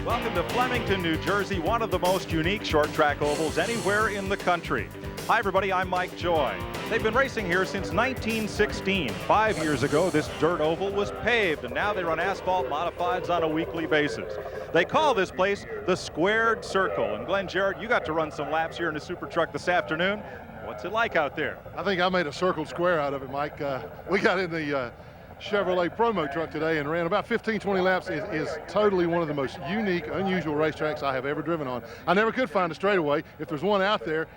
Welcome to Flemington, New Jersey, one of the most unique short track ovals anywhere in the country. Hi everybody, I'm Mike Joy. They've been racing here since 1916. 5 years ago, this dirt oval was paved, and now they run asphalt modifieds on a weekly basis. They call this place the Squared Circle. And Glenn Jarrett, you got to run some laps here in the Super Truck this afternoon. What's it like out there? I think I made a circled square out of it, Mike. We got in the Chevrolet promo truck today and ran about 15-20 laps. It is totally one of the most unique, unusual racetracks I have ever driven on. I never could find a straightaway. If there's one out there,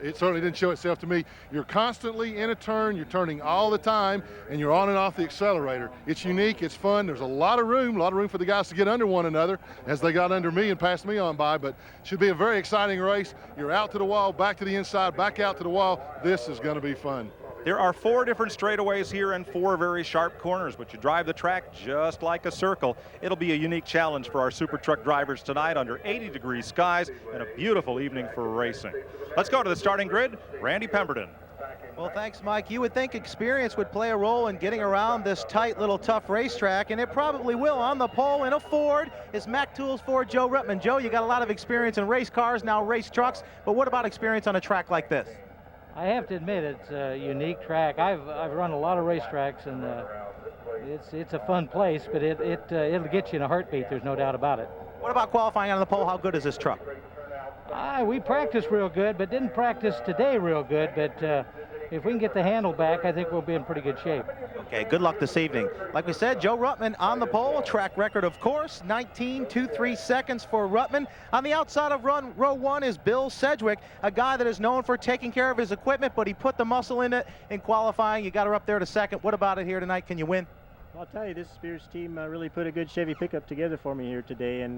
it certainly didn't show itself to me. You're constantly in a turn, you're turning all the time, and you're on and off the accelerator. It's unique, it's fun. There's a lot of room for the guys to get under one another as they got under me and passed me on by, but should be a very exciting race. You're out to the wall, back to the inside, back out to the wall. This is going to be fun. There are 4 different straightaways here and 4 very sharp corners, but you drive the track just like a circle. It'll be a unique challenge for our Super Truck drivers tonight under 80-degree skies and a beautiful evening for racing. Let's go to the starting grid. Randy Pemberton. Well, thanks, Mike. You would think experience would play a role in getting around this tight little tough racetrack, and it probably will. On the pole in a Ford is Mac Tools Ford Joe Ruttman. Joe, you got a lot of experience in race cars, now race trucks, but what about experience on a track like this? I have to admit, it's a unique track. I've run a lot of racetracks, and it's a fun place, but it'll get you in a heartbeat. There's no doubt about it. What about qualifying on the pole? How good is this truck? We practiced real good, but didn't practice today real good. But if we can get the handle back, I think we'll be in pretty good shape. Okay, good luck this evening. Like we said, Joe Ruttman on the pole, track record of course, 19.23 seconds for Ruttman. On the outside of row 1 is Bill Sedgwick, a guy that is known for taking care of his equipment, but he put the muscle in it in qualifying. You got her up there to second. What about it here tonight? Can you win? I'll tell you, this Spears team really put a good Chevy pickup together for me here today, and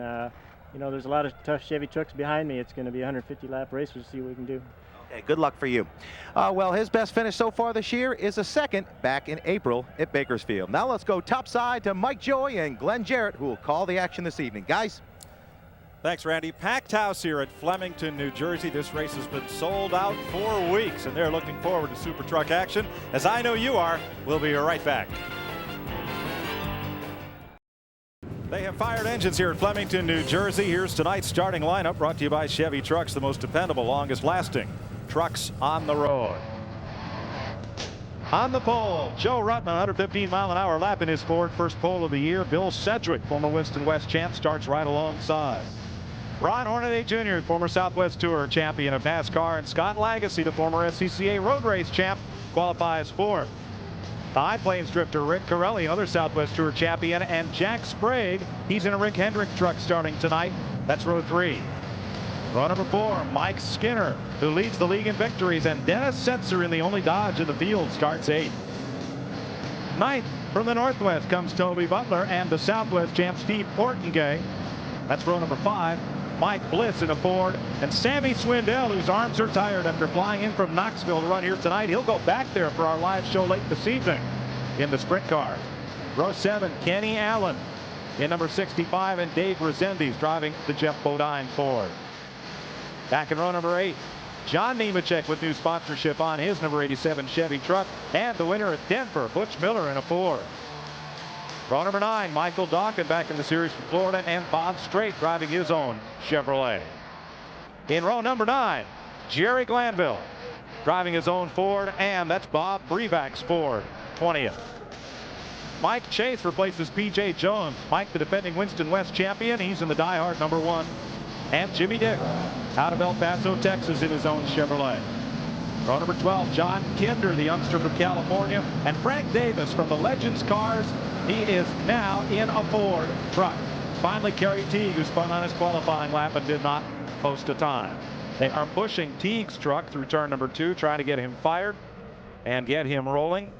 you know, there's a lot of tough Chevy trucks behind me. It's going to be a 150-lap race. We'll see what we can do. Okay, good luck for you. Well, his best finish so far this year is a second back in April at Bakersfield. Now let's go topside to Mike Joy and Glenn Jarrett, who will call the action this evening. Guys. Thanks, Randy. Packed house here at Flemington, New Jersey. This race has been sold out for weeks, and they're looking forward to Super Truck action, as I know you are. We'll be right back. They have fired engines here at Flemington, New Jersey. Here's tonight's starting lineup, brought to you by Chevy Trucks, the most dependable, longest lasting trucks on the road. On the pole, Joe Ruttman, 115-mile-an-hour lap in his Ford, first pole of the year. Bill Sedgwick, former Winston West champ, starts right alongside. Ron Hornaday Jr., former Southwest Tour champion of NASCAR, and Scott Lagacy, the former SCCA road race champ, qualifies fourth. The High Plains drifter Rick Corelli, other Southwest Tour champion, and Jack Sprague, he's in a Rick Hendrick truck starting tonight. That's row 3. Row number 4, Mike Skinner, who leads the league in victories, and Dennis Setzer, in the only Dodge in the field, starts 8th. 9th from the Northwest comes Toby Butler and the Southwest champ Steve Portengay. That's row number 5. Mike Bliss in a Ford, and Sammy Swindell, whose arms are tired after flying in from Knoxville to run here tonight. He'll go back there for our live show late this evening in the sprint car. Row 7, Kenny Allen in number 65, and Dave Resendiz driving the Jeff Bodine Ford. Back in row number 8, John Nemechek with new sponsorship on his number 87 Chevy truck, and the winner at Denver, Butch Miller in a Ford. Row number 9, Michael Dawkins back in the series from Florida, and Bob Strait driving his own Chevrolet. In row number 9, Jerry Glanville driving his own Ford, and that's Bob Brevak's Ford, 20th. Mike Chase replaces P.J. Jones. Mike, the defending Winston West champion, he's in the diehard number 1. And Jimmy Dick out of El Paso, Texas, in his own Chevrolet. Row number 12, John Kinder, the youngster from California, and Frank Davis from the Legends Cars. He is now in a Ford truck. Finally, Kerry Teague, who spun on his qualifying lap and did not post a time. They are pushing Teague's truck through turn number 2, trying to get him fired and get him rolling,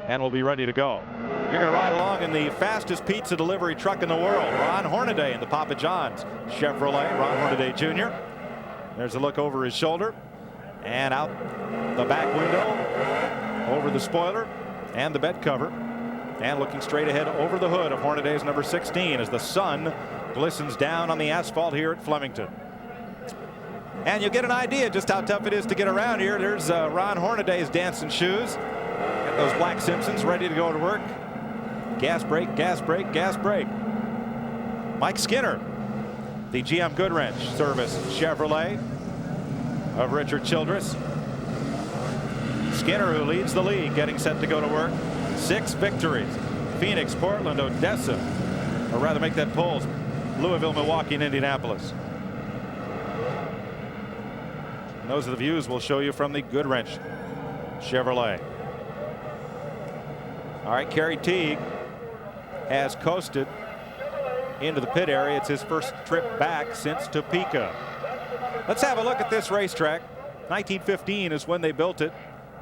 and we'll be ready to go. You're going to ride along in the fastest pizza delivery truck in the world, Ron Hornaday in the Papa John's Chevrolet. Ron Hornaday Jr. There's a look over his shoulder and out the back window, over the spoiler and the bed cover. And looking straight ahead over the hood of Hornaday's number 16 as the sun glistens down on the asphalt here at Flemington. And you'll get an idea just how tough it is to get around here. There's Ron Hornaday's dancing shoes. Got those black Simpsons ready to go to work. Gas brake, gas brake, gas brake. Mike Skinner the GM Goodwrench Service Chevrolet of Richard Childress. Skinner, who leads the league, getting set to go to work. 6 victories. Phoenix, Portland, Odessa, or rather make that polls, Louisville, Milwaukee, and Indianapolis. And those are the views we'll show you from the Goodwrench Chevrolet. All right, Kerry Teague has coasted into the pit area. It's his first trip back since Topeka. Let's have a look at this racetrack. 1915 is when they built it.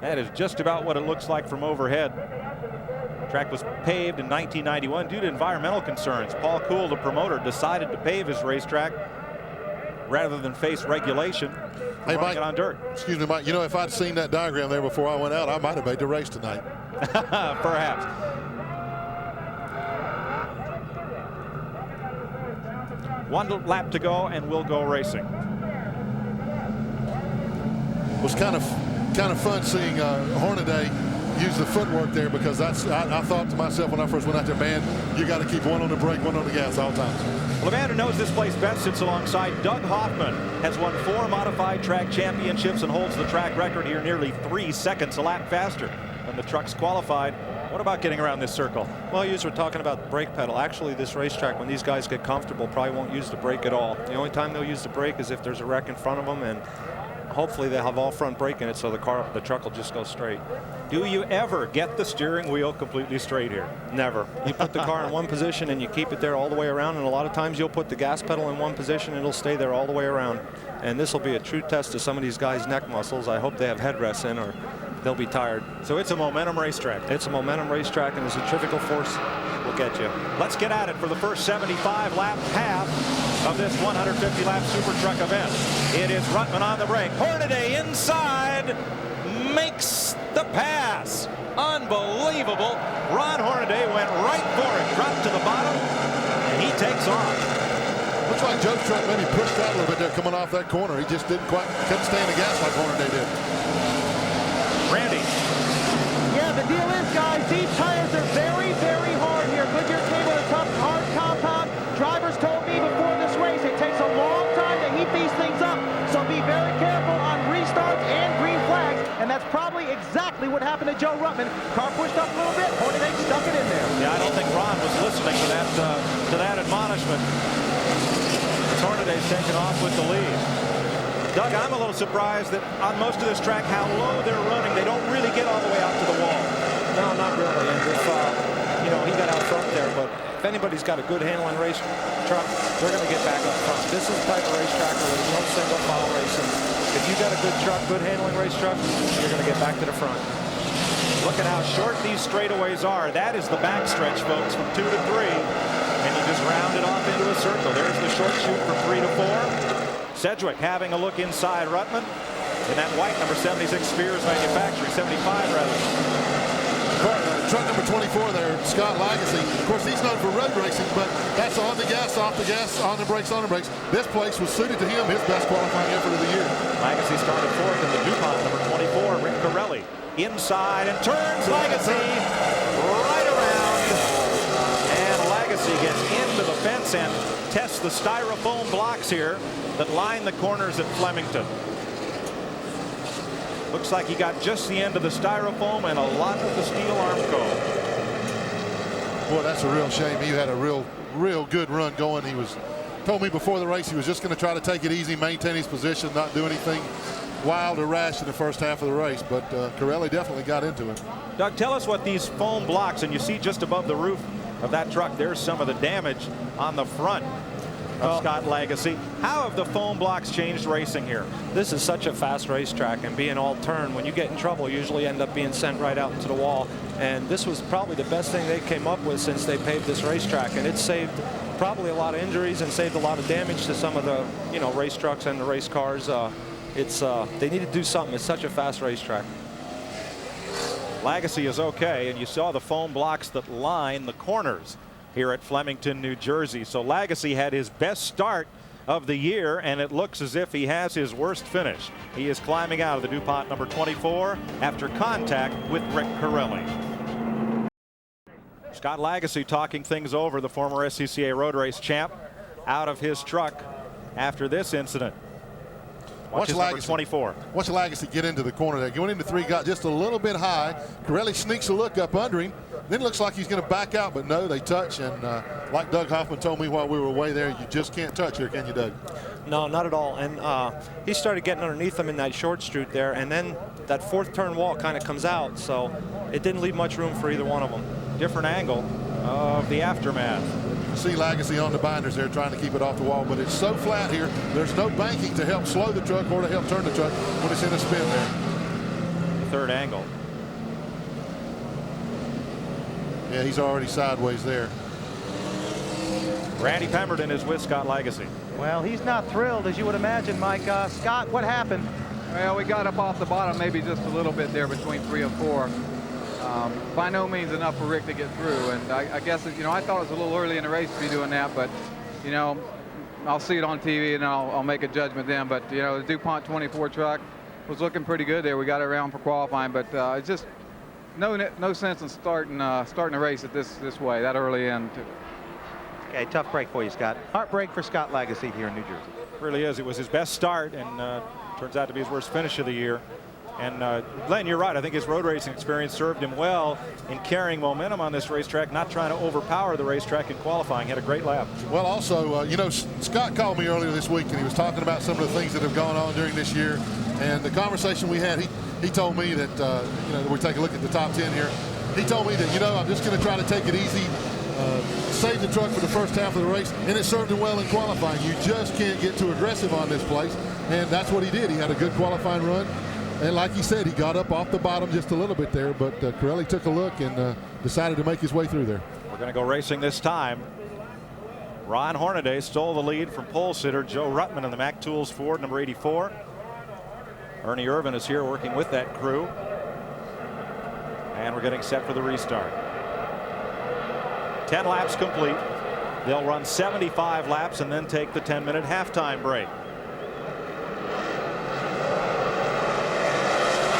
That is just about what it looks like from overhead. The track was paved in 1991 due to environmental concerns. Paul Cool, the promoter, decided to pave his racetrack rather than face regulation. Hey, Mike, it on dirt. Excuse me, Mike. You know, if I'd seen that diagram there before I went out, I might have made the race tonight. Perhaps. One lap to go, and we'll go racing. It was kind of fun seeing Hornaday use the footwork there, because I thought to myself when I first went out there, man, you got to keep one on the brake, one on the gas all times. Well, the man who knows this place best sits alongside Doug Hoffman, has won 4 modified track championships and holds the track record here, nearly 3 seconds a lap faster than the trucks qualified. What about getting around this circle? Well, you were talking about the brake pedal. Actually, this racetrack, when these guys get comfortable, probably won't use the brake at all. The only time they'll use the brake is if there's a wreck in front of them, and hopefully they'll have all front brake in it, so the truck will just go straight. Do you ever get the steering wheel completely straight here? Never. You put the car in one position and you keep it there all the way around, and a lot of times you'll put the gas pedal in one position and it'll stay there all the way around. And this will be a true test of some of these guys' neck muscles. I hope they have headrests in, or they'll be tired. So it's a momentum racetrack. It's a momentum racetrack, and the centrifugal force will get you. Let's get at it for the first 75 lap half of this 150 lap super truck event. It is Ruttman on the brake. Hornaday inside, makes the pass. Unbelievable. Ron Hornaday went right for it, dropped to the bottom, and he takes off. Looks like Joe's truck maybe pushed out a little bit there coming off that corner. He just couldn't stay in the gas like Hornaday did. Randy. Yeah, the deal is, guys, these tires are very, very hard here. Goodyear came with a tough, hard compound. Drivers told me before this race it takes a long time to heat these things up. So be very careful on restarts and green flags. And that's probably exactly what happened to Joe Ruttman. Car pushed up a little bit, Hornaday stuck it in there. Yeah, I don't think Ron was listening to that admonishment. Hornaday's taken off with the lead. Doug, I'm a little surprised that on most of this track how low they're running. They don't really get all the way out to the wall. No, not really. And if, he got out front there, but if anybody's got a good handling race truck, they're going to get back up front. This is the type of racetrack where there's no single file racing. If you got a good truck, good handling race truck, you're going to get back to the front. Look at how short these straightaways are. That is the backstretch, folks, from 2 to 3. And you just round it off into a circle. There's the short chute from 3 to 4. Sedgwick having a look inside Ruttman in that white number 76 Spears manufacturing, 75 rather. Truck number 24 there, Scott Lagacy. Of course, he's known for road racing, but that's on the gas, off the gas, on the brakes, on the brakes. This place was suited to him, his best qualifying effort of the year. Lagacy started 4th in the DuPont, number 24, Rick Corelli. Inside and turns Lagacy right around. And Lagacy gets into the fence and tests the styrofoam blocks here that line the corners at Flemington. Looks like he got just the end of the styrofoam and a lot of the steel Armco. Boy, that's a real shame. He had a real good run going. He told me before the race he was just going to try to take it easy, maintain his position, not do anything wild or rash in the first half of the race, but Corelli definitely got into it. Doug, tell us what these foam blocks, and you see just above the roof of that truck, there's some of the damage on the front of Scott Lagacy. How have the foam blocks changed racing here? This is such a fast racetrack, and being all turn, when you get in trouble, you usually end up being sent right out into the wall. And this was probably the best thing they came up with since they paved this racetrack, and it saved probably a lot of injuries and saved a lot of damage to some of the race trucks and the race cars. They need to do something. It's such a fast racetrack. Lagacy is okay, and you saw the foam blocks that line the corners here at Flemington, New Jersey. So Lagacy had his best start of the year, and it looks as if he has his worst finish. He is climbing out of the DuPont number 24 after contact with Rick Corelli. Scott Lagacy talking things over, the former SCCA road race champ, out of his truck after this incident. Watch number 24. Watch Lagasse get into the corner there. Going into 3, got just a little bit high. Corelli sneaks a look up under him. Then looks like he's going to back out, but no, they touch. And like Doug Hoffman told me while we were away there, you just can't touch here, can you, Doug? No, not at all. And he started getting underneath him in that short street there, and then that 4th turn wall kind of comes out, so it didn't leave much room for either one of them. Different angle of the aftermath. See Lagasse on the binders there trying to keep it off the wall, but it's so flat here, there's no banking to help slow the truck or to help turn the truck when it's in a spin there. 3rd angle. Yeah, he's already sideways there. Randy Pemberton is with Scott Lagasse. Well, he's not thrilled, as you would imagine, Mike. Scott, what happened? Well, we got up off the bottom maybe just a little bit there between 3 and 4. By no means enough for Rick to get through, and I guess, you know, I thought it was a little early in the race to be doing that, but, you know, I'll see it on TV and I'll make a judgment then. But, you know, the DuPont 24 truck was looking pretty good there. We got it around for qualifying, but it's just no sense in starting the race at this way, that early in. Okay, tough break for you, Scott. Heartbreak for Scott Lagasse here in New Jersey. Really is. It was his best start, and turns out to be his worst finish of the year. And Glenn, you're right. I think his road racing experience served him well in carrying momentum on this racetrack, not trying to overpower the racetrack in qualifying. He had a great lap. Well, also, you know, Scott called me earlier this week, and he was talking about some of the things that have gone on during this year. And the conversation we had, he told me that, you know, we take a look at the top 10 here. He told me that, you know, I'm just going to try to take it easy, save the truck for the first half of the race, and it served him well in qualifying. You just can't get too aggressive on this place, and that's what he did. He had a good qualifying run. And like he said, he got up off the bottom just a little bit there, but Corelli took a look and decided to make his way through there. We're going to go racing this time. Ron Hornaday stole the lead from pole sitter Joe Ruttman in the Mack Tools Ford, number 84. Ernie Irvin is here working with that crew. And we're getting set for the restart. 10 laps complete. They'll run 75 laps and then take the 10-minute halftime break.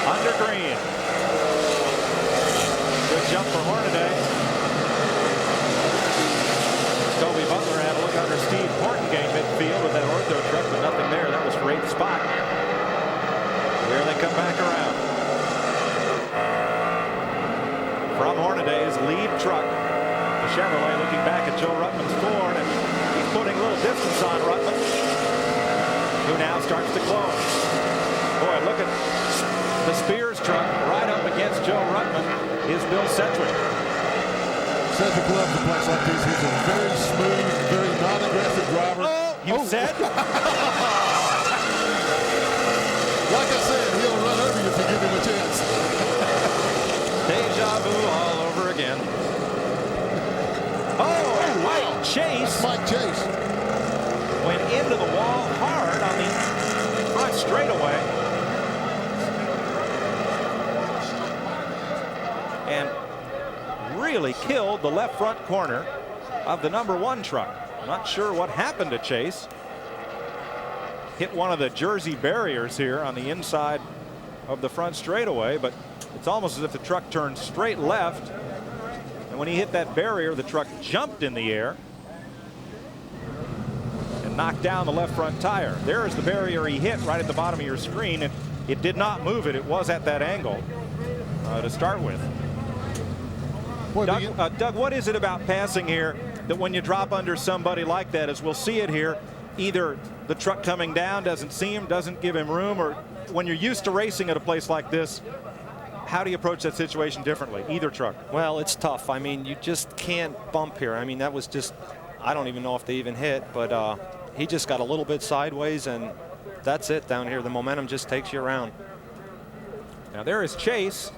Under green. Good jump for Hornaday. Toby Butler had a look under Steve Portengate midfield with that ortho truck, but nothing there. That was for 8th spot. Here they come back around. From Hornaday's lead truck, the Chevrolet looking back at Joe Ruttman's Ford, and he's putting a little distance on Ruttman, who now starts to close. Boy, look at the Spears truck right up against Joe Ruttman is Bill Sedgwick. Sedgwick loves a place like this. He's a very smooth, very non-aggressive driver. You said? Like I said, he'll run over you if you give him a chance. Deja vu all over again. Oh, Mike Chase. Mike Chase went into the wall hard on the front straightaway. And really killed the left front corner of the number 1 truck. Not sure what happened to Chase. Hit one of the Jersey barriers here on the inside of the front straightaway, but it's almost as if the truck turned straight left. And when he hit that barrier, the truck jumped in the air and knocked down the left front tire. There is the barrier he hit right at the bottom of your screen, and it did not move it. It was at that angle to start with. Boy, Doug, what is it about passing here that when you drop under somebody like that, as we'll see it here, either the truck coming down doesn't see him, doesn't give him room, or when you're used to racing at a place like this, how do you approach that situation differently, either truck? Well, it's tough. I mean, you just can't bump here. I mean, that was just, I don't even know if they even hit, but he just got a little bit sideways, and that's it down here. The momentum just takes you around. Now there is Chase.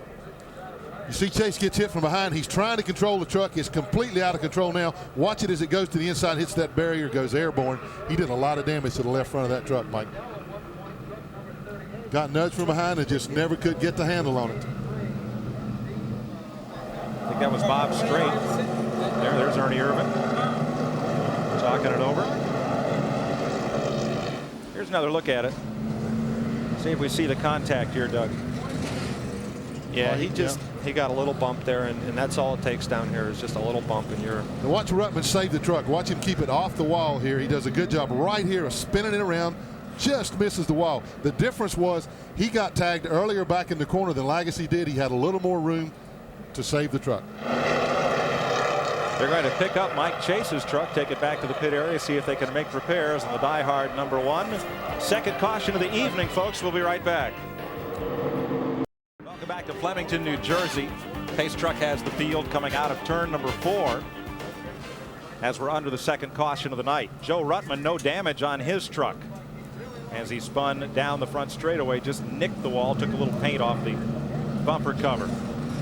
You see Chase gets hit from behind. He's trying to control the truck. It's completely out of control now. Watch it as it goes to the inside, hits that barrier, goes airborne. He did a lot of damage to the left front of that truck, Mike. Got nudged from behind and just never could get the handle on it. I think that was Bob Strait. There's Ernie Irvin talking it over. Here's another look at it. See if we see the contact here, Doug. Yeah, he just he got a little bump there, and that's all it takes down here is just a little bump, and you're. Now watch Ruttman save the truck. Watch him keep it off the wall here. He does a good job right here of spinning it around. Just misses the wall. The difference was he got tagged earlier back in the corner than Lagasse did. He had a little more room to save the truck. They're going to pick up Mike Chase's truck, take it back to the pit area, see if they can make repairs on the diehard number 1. Second caution of the evening, folks. We'll be right back. Welcome back to Flemington, New Jersey. Pace truck has the field coming out of turn number 4 as we're under the second caution of the night. Joe Ruttman, no damage on his truck as he spun down the front straightaway, just nicked the wall, took a little paint off the bumper cover.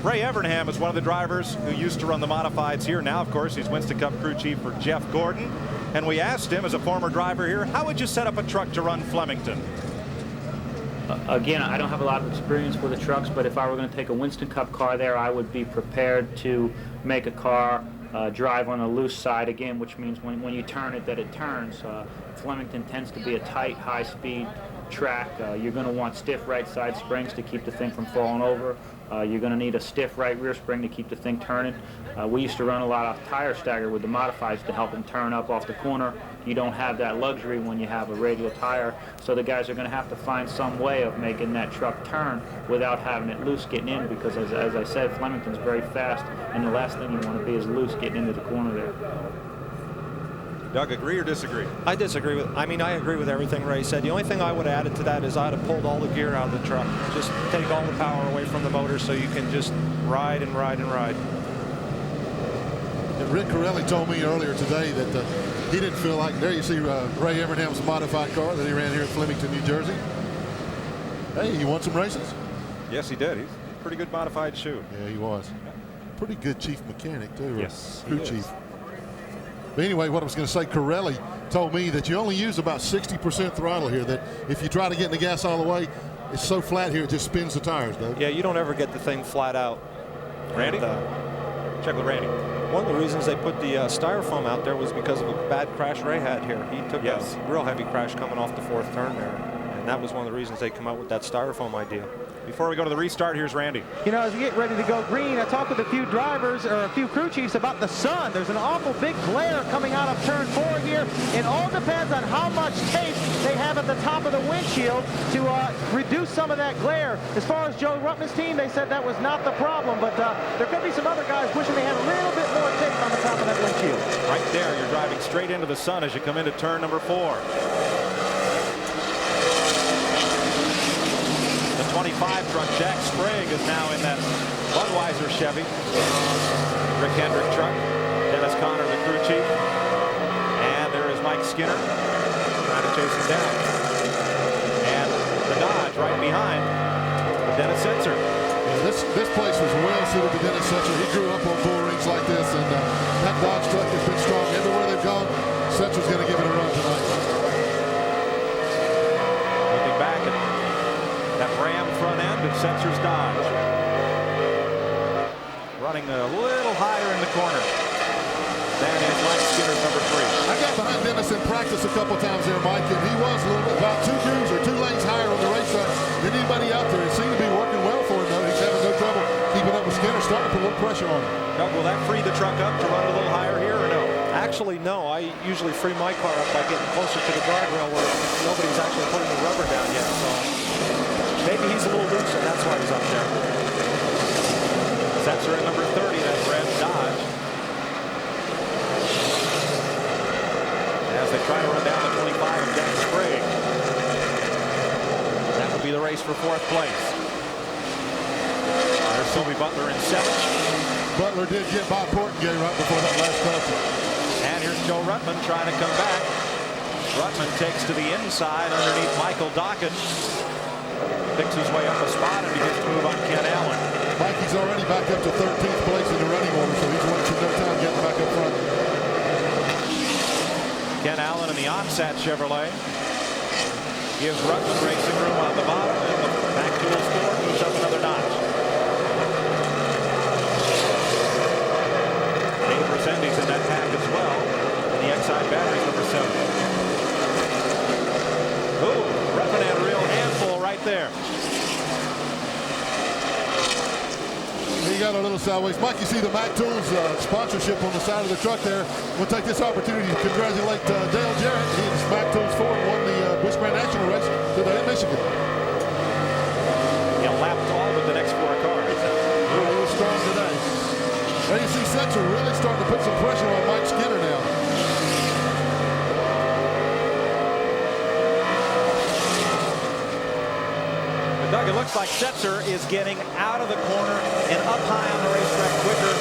Ray Evernham is one of the drivers who used to run the modifieds here. Now, of course, he's Winston Cup crew chief for Jeff Gordon. And we asked him, as a former driver here, how would you set up a truck to run Flemington? Again, I don't have a lot of experience with the trucks, but if I were going to take a Winston Cup car there, I would be prepared to make a car drive on the loose side again, which means when you turn it, that it turns. Flemington tends to be a tight, high-speed track. You're going to want stiff right side springs to keep the thing from falling over. You're going to need a stiff right rear spring to keep the thing turning. We used to run a lot of tire stagger with the modifieds to help them turn up off the corner. You don't have that luxury when you have a radial tire, so the guys are going to have to find some way of making that truck turn without having it loose getting in, because as I said, Flemington's very fast, and the last thing you want to be is loose getting into the corner there. Doug, agree or disagree? I disagree with. I mean, I agree with everything Ray said. The only thing I would have added to that is I'd have pulled all the gear out of the truck. Just take all the power away from the motor so you can just ride and ride and ride. And Rick Corelli told me earlier today that he didn't feel like, there you see Ray Evernham's modified car that he ran here at Flemington, New Jersey. Hey, he won some races? Yes, he did. He's a pretty good modified shoe. Yeah, he was. Pretty good chief mechanic, too. Yes, crew chief. But anyway, what I was going to say, Corelli told me that you only use about 60% throttle here, that if you try to get in the gas all the way, it's so flat here, it just spins the tires, Doug. Yeah, you don't ever get the thing flat out. Randy? Check with Randy. One of the reasons they put the styrofoam out there was because of a bad crash Ray had here. He took a real heavy crash coming off the 4th turn there, and that was one of the reasons they come out with that styrofoam idea. Before we go to the restart, here's Randy. You know, as we get ready to go green, I talked with a few drivers or a few crew chiefs about the sun. There's an awful big glare coming out of turn 4 here. It all depends on how much tape they have at the top of the windshield to reduce some of that glare. As far as Joe Ruttman's team, they said that was not the problem, but there could be some other guys wishing they had a little bit more tape on the top of that windshield. Right there, you're driving straight into the sun as you come into turn number 4. The 25 truck, Jack Sprague, is now in that Budweiser Chevy. Rick Hendrick truck. Dennis Conner, the crew chief. And there is Mike Skinner trying to chase him down. And the Dodge right behind the Dennis Setzer. Yeah, this place was well suited to Dennis Setzer. He grew up on bull rings like this, and that Dodge truck has been strong everywhere they've gone. Setzer's going to give it a run tonight. Looking back at that Ram front end of Setzer's Dodge. Running a little higher in the corner. That is Mike Skinner's number 3. I got behind Dennis in practice a couple times there, Mike, and he was a little bit about 2 grooves or 2 lanes higher on the racetrack than anybody out there. It seemed to be working well for him, though. He's having no trouble keeping up with Skinner, starting to put a little pressure on him. Doug, will that free the truck up to run a little higher here or no? Actually, no. I usually free my car up by getting closer to the guardrail where nobody's actually putting the rubber down yet. So maybe he's a little loose, and that's why he's up there. Setzer at number 30, that red Dodge. As they try to run down the 25 of Jack Sprague. That would be the race for 4th place. There's Sylvie Butler in 7th. Butler did get by Portengay right before that last caution. And here's Joe Ruttman trying to come back. Ruttman takes to the inside underneath Michael Dockett. Picks his way up a spot and begins to move on Ken Allen. Mikey's already back up to 13th place in the running order, so he's wasting no time getting back up front. Ken Allen in the Onsat Chevrolet gives Ruttman racing room on the bottom, and the back tool score moves up another notch. Dave Resendi's in that pack as well, and the Exide batteries number 7. Ooh, Ruttman had a real handful right there. He out a little sideways. Mike, you see the Mac Tools sponsorship on the side of the truck there. We'll take this opportunity to congratulate Dale Jarrett. He's Mac Tools Ford, won the Busch Grand National race today in Michigan. He lapped all but the next 4 cars. He was strong today. There you see Setzer really starting to put some pressure on Mike Skinner now. Doug, it looks like Setzer is getting out of the corner and up high on the racetrack quicker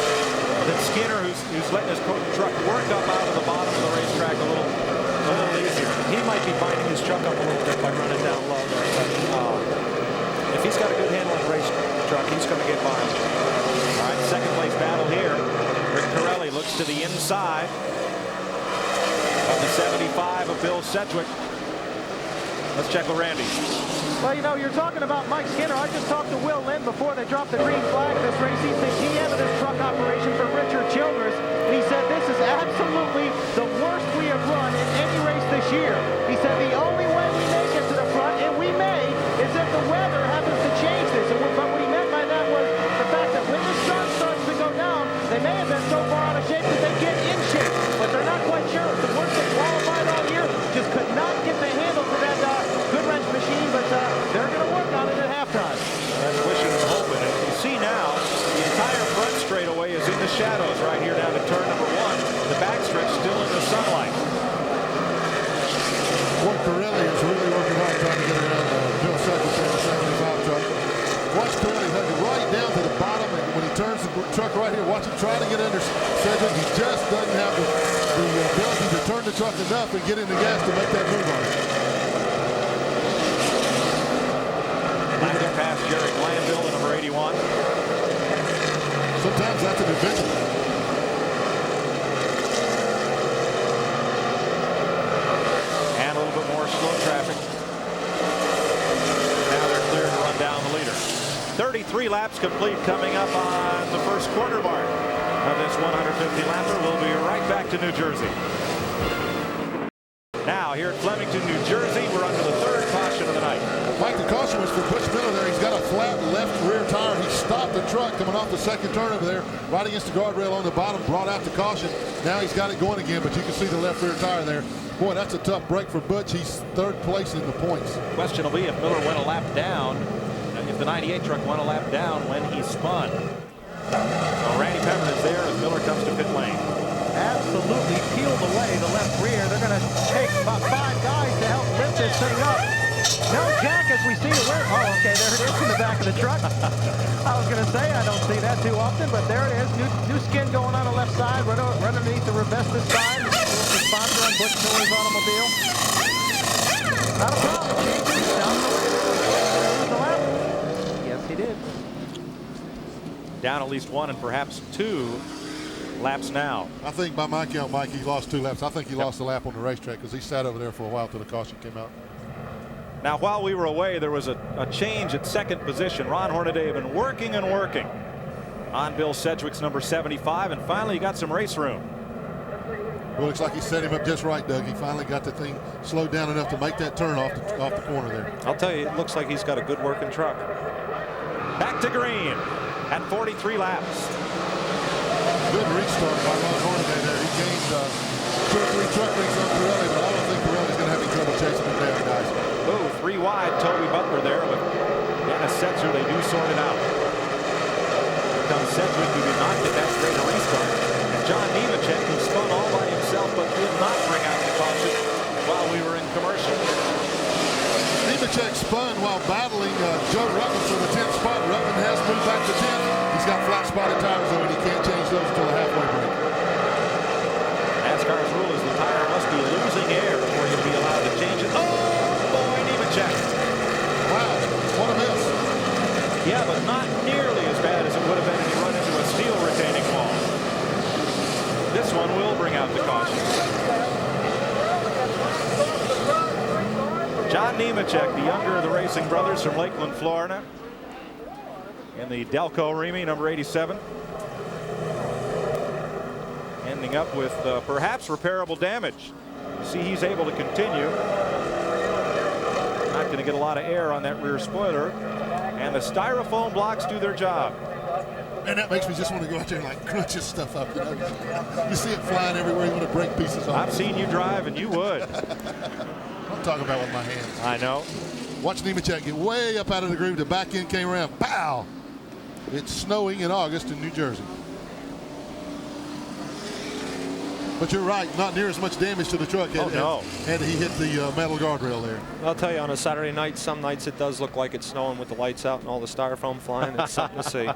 than Skinner, who's letting his truck work up out of the bottom of the racetrack a little easier. He might be binding his truck up a little bit by running down low there. But, if he's got a good handle on the race truck, he's going to get by. All right, second place battle here. Rick Corelli looks to the inside of the 75 of Bill Sedgwick. Let's check with Randy. Well, you know, you're talking about Mike Skinner. I just talked to Will Lynn before they dropped the green flag of this race. He thinks he ended this truck operation for Richard Childress. And he said this is absolutely the worst we have run in any race this year. He said the only way we make it to the front, and we may, is if the weather happens to change this. But what he meant by that was the fact that when the sun starts to go down, they may have been so far out of shape that they get in shape. But they're not quite sure. The worst they qualified all year just could not get the handle to that good wrench machine, but they're going to work on it at halftime. That's wishing and hoping. And you see now, the entire front straightaway is in the shadows right here down to turn number 1. The backstretch still in the sunlight. Boy, Corelli is really working hard trying to get around Bill Sedgwick in the 75 truck. Watch Corelli hug it right down to the bottom, and when he turns the truck right here, watch him try to get under Sedgwick. He just doesn't have the ability to turn the truck enough and get in the gas to make that move on it. Past Jerry Glanville, the number 81. Sometimes that's an adventure. And a little bit more slow traffic. Now they're clear to run down the leader. 33 laps complete coming up on the first quarter mark of this 150 lapper. We'll be right back to New Jersey. Now here at Flemington, New Jersey, we're under the 3rd caution of the night. Mike, the caution was for Butch Miller there. He's got a flat left rear tire. He stopped the truck coming off the second turn over there, right against the guardrail on the bottom, brought out the caution. Now he's got it going again, but you can see the left rear tire there. Boy, that's a tough break for Butch. He's 3rd place in the points. Question will be if Miller went a lap down, if the 98 truck went a lap down when he spun. So Randy Pepper is there as Miller comes to pit lane. Absolutely peeled away the left rear. They're going to take about 5 guys to help lift this thing up. No jack as we see it. Oh, okay, there it is in the back of the truck. I was going to say I don't see that too often, but there it is. New skin going on the left side, right underneath the Revestis sign. The sponsor on Butch Miller's automobile. Not a problem. Changes down the lap. Yes, he did. Down at least 1 and perhaps 2 laps now. I think by my count, Mike, he lost 2 laps. I think he lost a lap on the racetrack because he sat over there for a while till the caution came out. Now, while we were away, there was a change at second position. Ron Hornaday had been working and working on Bill Sedgwick's number 75, and finally he got some race room. Well, looks like he set him up just right, Doug. He finally got the thing slowed down enough to make that turn off the corner there. I'll tell you, it looks like he's got a good working truck. Back to green at 43 laps. Good restart by Ron Hornaday there. He gained 2 or 3 truck lengths on Corelli, but I don't think Corelli's going to have any trouble chasing him down, guys. Oh, 3 wide, Toby Butler there with Dennis Setzer. They do sort it out. Here comes Sedgwick, who did not get that great a restart. And John Nemechek, who spun all by himself, but did not bring out the caution while we were in commercial. Nemechek spun while battling Joe Ruttman for the 10th spot. Ruttman has moved back to 10th. He's got flat spotted tires on, and he can't change those until the halfway break. NASCAR's rule is the tire must be losing air before you'll be allowed to change it. Oh, boy, Nemechek. Wow, what a miss. Yeah, but not nearly as bad as it would have been if he run into a steel retaining wall. This one will bring out the caution. John Nemechek, the younger of the racing brothers from Lakeland, Florida, in the Delco Remy, number 87. Ending up with perhaps repairable damage. See, he's able to continue. Not going to get a lot of air on that rear spoiler. And the styrofoam blocks do their job. And that makes me just want to go out there and like crunch this stuff up. You know, you see it flying everywhere. You want to break pieces off. I've seen you drive, and you would. I'm talking about with my hands. I know. Watch Nemechek get way up out of the groove. The back end came around. Pow! It's snowing in August in New Jersey. But you're right, not near as much damage to the truck. And he hit the metal guardrail there. I'll tell you, on a Saturday night, some nights it does look like it's snowing with the lights out and all the styrofoam flying. It's something to see.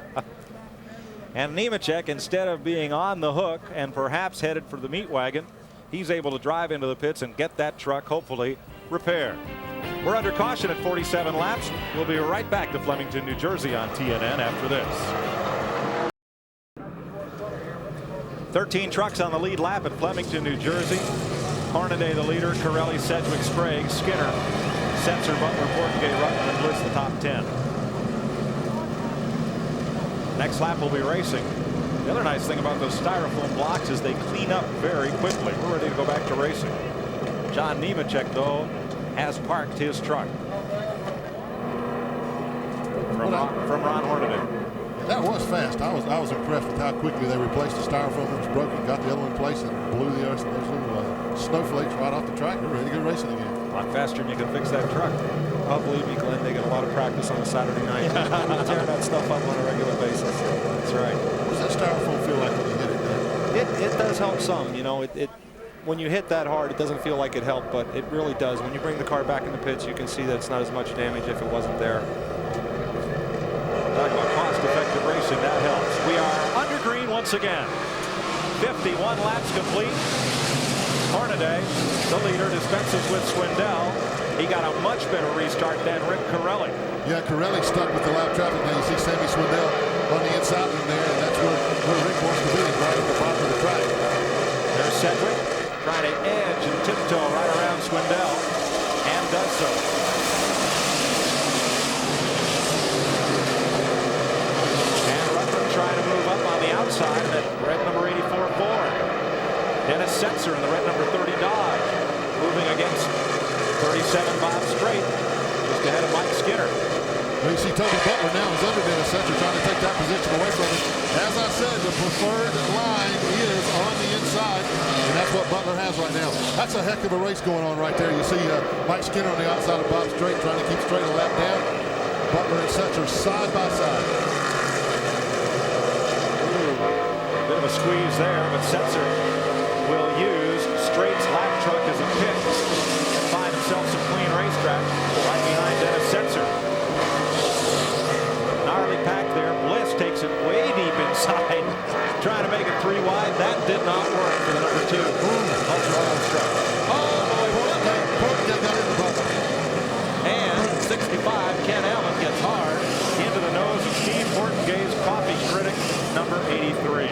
And Nemechek, instead of being on the hook and perhaps headed for the meat wagon, he's able to drive into the pits and get that truck hopefully repaired. We're under caution at 47 laps. We'll be right back to Flemington, New Jersey on TNN after this. 13 trucks on the lead lap at Flemington, New Jersey. Hornaday the leader, Corelli, Sedgwick, Sprague, Skinner, Setzer, Butler, Portgay, Rutland, and Bliss the top 10. Next lap will be racing. The other nice thing about those styrofoam blocks is they clean up very quickly. We're ready to go back to racing. John Nemechek, though, has parked his truck. From Ron Hornaday. That was fast. I was impressed with how quickly they replaced the styrofoam that was broken, got the other one in place, and blew those little snowflakes right off the track. They're ready to go racing again. A lot faster than you can fix that truck. Oh, believe me, Glenn, they get a lot of practice on a Saturday night. Tearing that stuff up on a regular basis. That's right. What does that styrofoam feel like when you hit it there? It does help some. You know, when you hit that hard, it doesn't feel like it helped, but it really does. When you bring the car back in the pits, you can see that it's not as much damage if it wasn't there. Talk about cost-effective racing, that helps. We are under green once again. 51 laps complete. Hornaday, the leader, dispenses with Swindell. He got a much better restart than Rick Corelli. Yeah, Corelli stuck with the lap traffic. Now you see Sammy Swindell on the inside in there, and that's where Rick wants to be, right at the bottom of the track. There's Sedgwick trying to edge and tiptoe right around Swindell, and does so. Trying to move up on the outside, and that red number 84 Ford. Dennis Setzer in the red number 30 Dodge, moving against 37 Bob Straight, just ahead of Mike Skinner. Well, you see Toby Butler now is under Dennis Setzer, trying to take that position away from him. As I said, the preferred line is on the inside, and that's what Butler has right now. That's a heck of a race going on right there. You see Mike Skinner on the outside of Bob Straight, trying to keep Straight a lap down. Butler and Setzer side by side. Bit of a squeeze there, but Setzer will use Straight's lap truck as a pit and find himself some clean racetrack right behind Dennis Setzer. Gnarly pack there. Bliss takes it way deep inside, trying to make it 3 wide. That did not work for the number 2 Ultra Miles truck. Oh boy, Portgay got in the bubble. And 65, Ken Allen gets hard into the nose of Steve Portgay's coffee critic, number 83.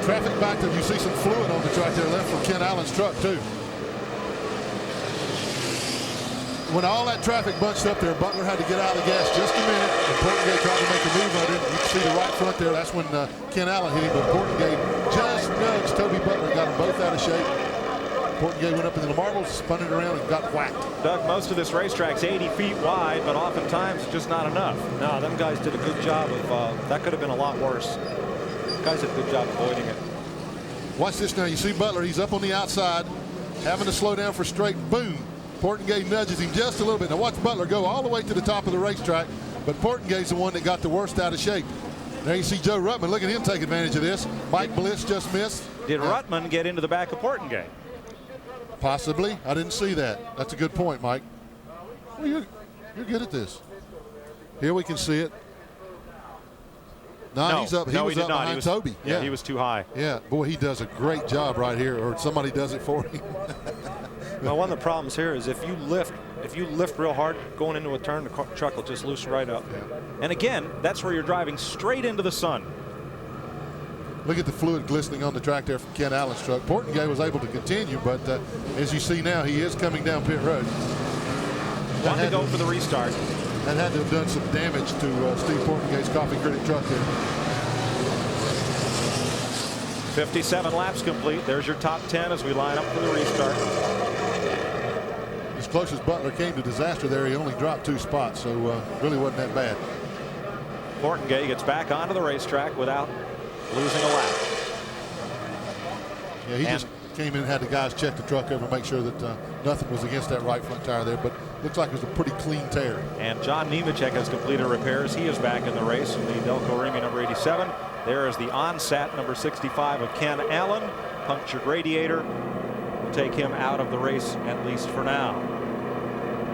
Traffic backed up. You see some fluid on the track there left from Ken Allen's truck, too. When all that traffic bunched up there, Butler had to get out of the gas just a minute, and Portgay tried to make a move on it. You can see the right front there. That's when Ken Allen hit him, but Portgay just nudged Toby Butler, got them both out of shape. Portgay went up into the marbles, spun it around, and got whacked. Doug, most of this racetrack's 80 feet wide, but oftentimes it's just not enough. No, them guys did a good job of, that could have been a lot worse. Guys did a good job avoiding it. Watch this now. You see Butler. He's up on the outside, having to slow down for Straight. Boom. Portgay nudges him just a little bit. Now watch Butler go all the way to the top of the racetrack, but Portgay's the one that got the worst out of shape. There you see Joe Rutman. Look at him take advantage of this. Mike Bliss just missed. Did Rutman get into the back of Portgay? Possibly. I didn't see that. That's a good point, Mike. Well, you're good at this. Here we can see it. No, he's up. He was up behind Toby. Yeah, he was too high. Yeah, boy, he does a great job right here, or somebody does it for him. Well, one of the problems here is if you lift real hard going into a turn, the truck will just loosen right up. Yeah. And again, that's where you're driving straight into the sun. Look at the fluid glistening on the track there from Ken Allen's truck. Portgay was able to continue, but as you see now, he is coming down pit road. Wanted to go for the restart. That had to have done some damage to Steve Portgay's coffee critic truck there. 57 laps complete. There's your top 10 as we line up for the restart. As close as Butler came to disaster there, he only dropped 2 spots, so really wasn't that bad. Portengay gets back onto the racetrack without losing a lap. Yeah, he just came in and had the guys check the truck over and make sure that nothing was against that right front tire there, but looks like it was a pretty clean tear. And John Nemechek has completed repairs. He is back in the race in the Delco Remy number 87. There is the OnSat number 65 of Ken Allen. Punctured radiator will take him out of the race, at least for now.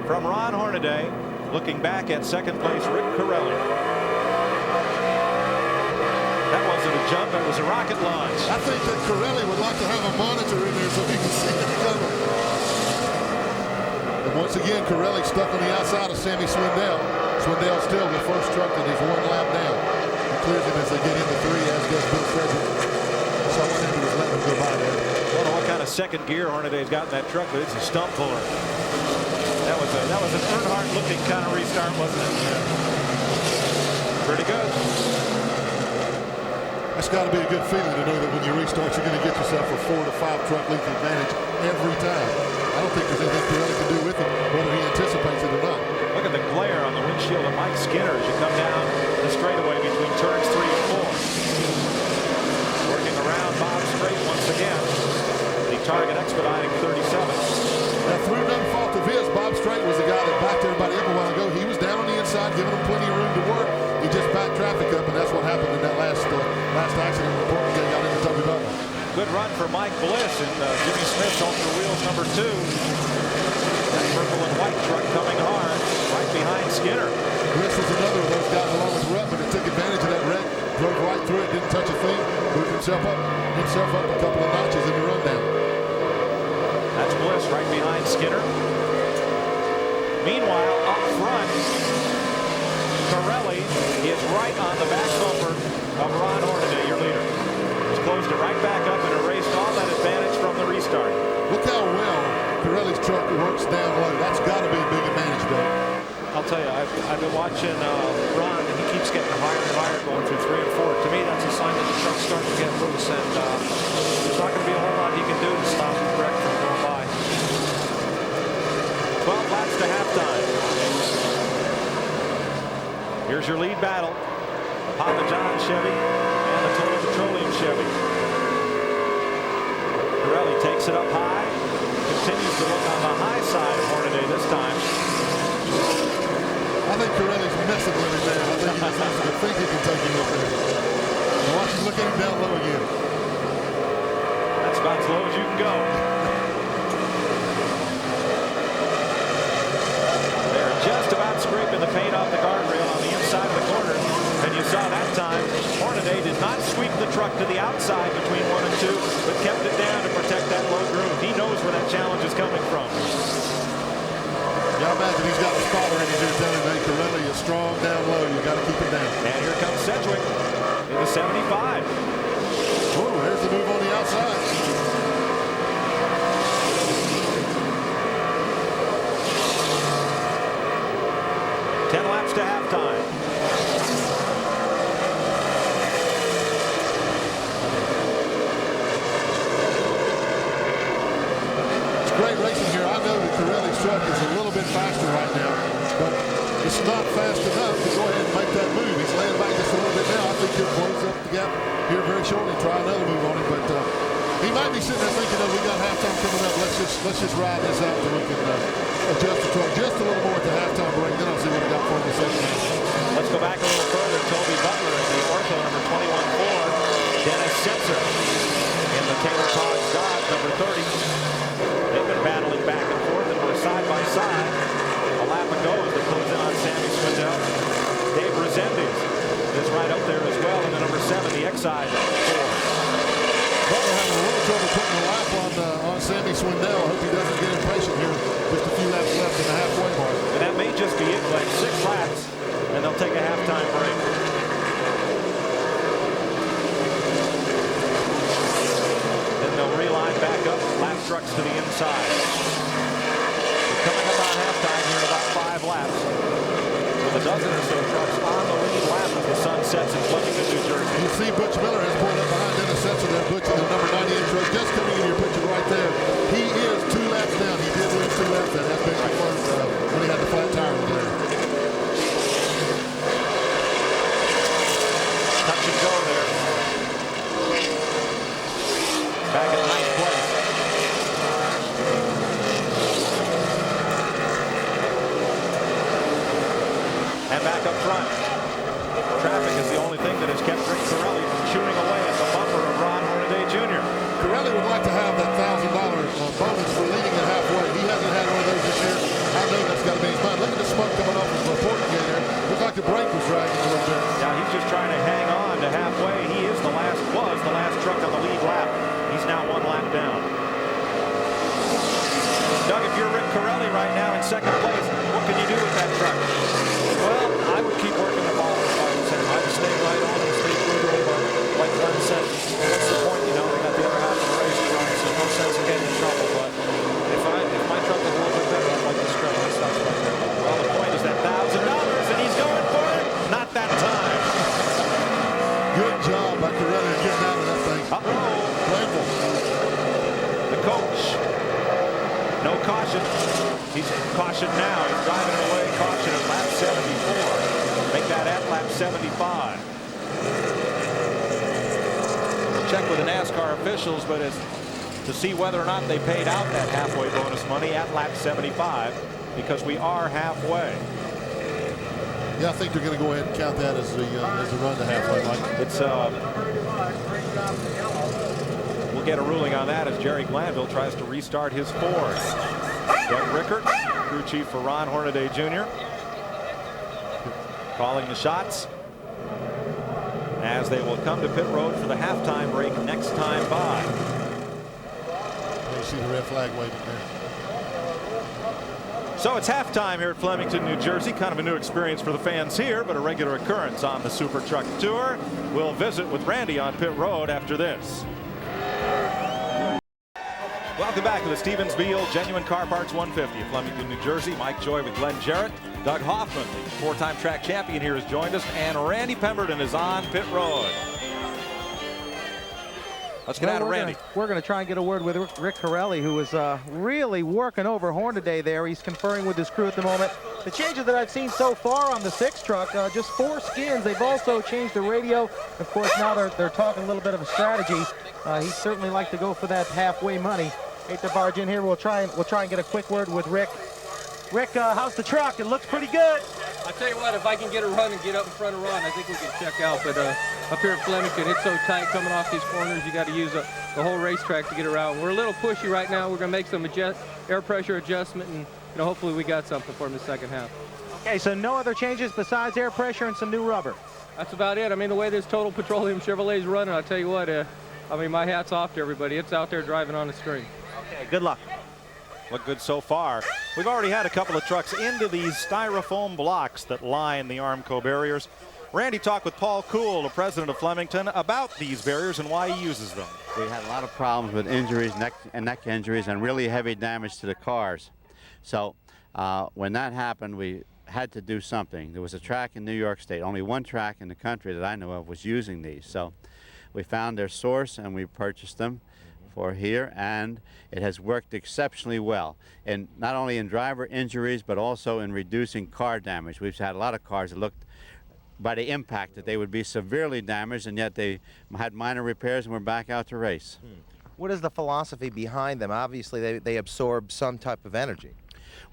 From Ron Hornaday, looking back at second place, Rick Corelli. That wasn't a jump, that was a rocket launch. I think that Corelli would like to have a monitor in there so he can see it coming. And once again, Corelli stuck on the outside of Sammy Swindell. Swindell still the first truck that is 1 lap down. He clears him as they get into 3, as does Bill Sedgwick. So I think he was letting him go by there. I don't know what kind of second gear Hornaday's got in that truck, but it's a stump puller. That was an Earnhardt-looking kind of restart, wasn't it? Yeah. Pretty good. That's got to be a good feeling to know that when you restart, you're going to get yourself a 4 to 5 truck length advantage every time. I don't think there's anything Pirelli can do with it, whether he anticipates it or not. Look at the glare on the windshield of Mike Skinner as you come down the straightaway between turns 3 and 4. Working around Bob Strait once again. The target expediting 37. Now, through no fault of his, Bob Strait was the guy that backed everybody up a while ago. He was down on the inside, giving them plenty of room to work. He just backed traffic up, and that's what happened in that last accident when Portengay got into Toby Butler. Good run for Mike Bliss and Jimmy Smith's Ultra Wheels number 2. That purple and white truck coming hard right behind Skinner. Bliss was another of those guys along with Ruttman that took advantage of that wreck, drove right through it, didn't touch a thing, moved himself up a couple of notches in the rundown. That's Bliss right behind Skinner. Meanwhile, up front, Corelli is right on the back bumper of Ron Hornaday, your leader. He's closed it right back up and erased all that advantage from the restart. Look how well Pirelli's truck works down low. That's got to be a big advantage, Bill. I'll tell you, I've been watching Ron, and he keeps getting higher and higher going through 3 and 4. To me, that's a sign that the truck's starting to get loose, and there's not going to be a whole lot he can do to stop the wreck from going by. 12 laps to halftime. Here's your lead battle. The Papa John Chevy and the Total Petroleum Chevy. Pirelli takes it up high. Continues to look on the high side of Hornaday this time. I think Pirelli's messing with him there. I think he just wants to think he can take him up there. And watch him look at him down low again. That's about as low as you can go. They're just about scraping the paint off the guardrail on the inside of the corner. And you saw that time, Hornaday did not sweep the truck to the outside between 1 and 2, but kept it down to protect that low groove. He knows where that challenge is coming from. Yeah, I imagine he's got a spotter in his ear telling him, hey, Pirelli is strong down low. You got to keep it down. And here comes Sedgwick in the 75. Oh, there's the move on the outside. Laps to halftime. It's great racing here. I know that Pirelli's truck is a little bit faster right now, but it's not fast enough to go ahead and make that move. He's laying back just a little bit now. I think he'll close up the gap here very shortly, try another move on him, but he might be sitting there thinking, oh, we got halftime coming up. Let's just ride this out so we can adjust the truck just a little more at the halftime break. Then I'll see what I got for him in the second half. Let's go back a little further. Toby Butler in the Ortho number 21-4. Dennis Setzer in the Taylor Todd Dodge number 30. They've been battling back and forth and we're side by side. A lap ago as they close in on Sammy Swindell. Dave Resendiz is right up there as well in the number 7, the Exide 4. Butler having a little trouble putting a lap on Sammy Swindell. I hope he doesn't get impatient here. Just a few laps left in the halfway mark. And that may just be it, like 6 laps, and they'll take a halftime break. Then they'll reline back up, lap trucks to the inside. We're coming up on halftime here in about 5 laps. With a dozen or so trucks on the lead lap as the sun sets in Flemington, New Jersey. You see Butch Miller has pulled up behind Dennis Setzer there. Butch in the number 98 truck just coming in your picture right there. He is 2 laps down. He did lose 2 laps. That has been confirmed when he had the flat tire over there. front. Traffic is the only thing that has kept Rick Corelli from chewing away at the bumper of Ron Hornaday Jr. Corelli would like to have that $1,000 bonus for leading it halfway. He hasn't had one of those this year. I know that's got to be his mind. Look at the smoke coming off his reporting gate there. Looks like the brake was dragging a little bit. Yeah, he's just trying to hang on to halfway. He is the last truck on the lead lap. He's now 1 lap down. Doug, if you're Rick Corelli right now in second place, what can you do with that truck? Well, I would keep working the ball if I was him. I would stay right on and stay true to him. But like Glenn said, what's the point? You know, they got the other half of the race to run, so no sense in getting in trouble. But if my truck is a little bit better, I'd like to stretch my stuff right there. Well, the point is that $1,000, and he's going for it. Not that time. Good job by Corelli getting out of that thing. Glanville. The coach. No caution. He's cautioned now. He's driving it away. Caution at lap 74. Make that at lap 75. We'll check with the NASCAR officials, but it's to see whether or not they paid out that halfway bonus money at lap 75, because we are halfway. Yeah, I think they're going to go ahead and count that as the run to halfway, Mike. It's we'll get a ruling on that as Jerry Glanville tries to restart his Ford. Doug Rickert, crew chief for Ron Hornaday Jr., calling the shots as they will come to pit road for the halftime break next time by. You see the red flag waving there. So it's halftime here at Flemington, New Jersey. Kind of a new experience for the fans here, but a regular occurrence on the Super Truck Tour. We'll visit with Randy on pit road after this. Welcome back to the Stevens Beil Genuine Car Parts 150 of Flemington, New Jersey. Mike Joy with Glenn Jarrett. Doug Hoffman, the four-time track champion here, has joined us, and Randy Pemberton is on pit road. Let's get out of Randy. We're going to try and get a word with Rick Corelli, who is really working over Hornaday there. He's conferring with his crew at the moment. The changes that I've seen so far on the 6 truck, just 4 skins. They've also changed the radio. Of course, now they're talking a little bit of a strategy. He'd certainly like to go for that halfway money. Hate to barge in here. We'll try and get a quick word with Rick. Rick, how's the truck? It looks pretty good. I tell you what, if I can get a run and get up in front of Ron, I think we can check out. But up here at Flemington, it's so tight coming off these corners. You got to use the whole racetrack to get around. We're a little pushy right now. We're going to make some air pressure adjustment, and hopefully we got something for him in the second half. Okay, so no other changes besides air pressure and some new rubber. That's about it. I mean, the way this Total Petroleum Chevrolet's running, I'll tell you what, I mean, my hat's off to everybody. It's out there driving on the screen. Okay, good luck. Look good so far. We've already had a couple of trucks into these styrofoam blocks that line the Armco barriers. Randy talked with Paul Kuhl, the president of Flemington, about these barriers and why he uses them. We had a lot of problems with injuries, neck injuries, and really heavy damage to the cars. So when that happened, we had to do something. There was a track in New York State, only one track in the country that I know of was using these. So we found their source and we purchased them for here, and it has worked exceptionally well, and not only in driver injuries but also in reducing car damage. We've had a lot of cars that looked by the impact that they would be severely damaged, and yet they had minor repairs and were back out to race. What is the philosophy behind them? Obviously they absorb some type of energy.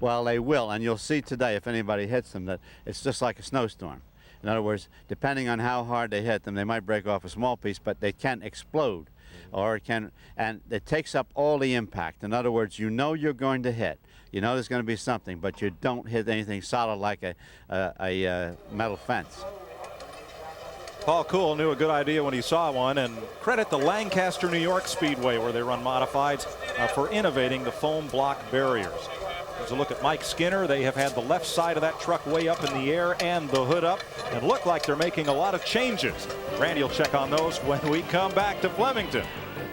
Well, they will, and you'll see today if anybody hits them that it's just like a snowstorm. In other words, depending on how hard they hit them, they might break off a small piece, but they can explode. Or it can, and it takes up all the impact. In other words, you know you're going to hit. You know there's going to be something, but you don't hit anything solid like a metal fence. Paul Kuhl knew a good idea when he saw one, and credit the Lancaster, New York Speedway, where they run modifieds, for innovating the foam block barriers. There's a look at Mike Skinner. They have had the left side of that truck way up in the air and the hood up, and look like they're making a lot of changes. Randy will check on those when we come back to Flemington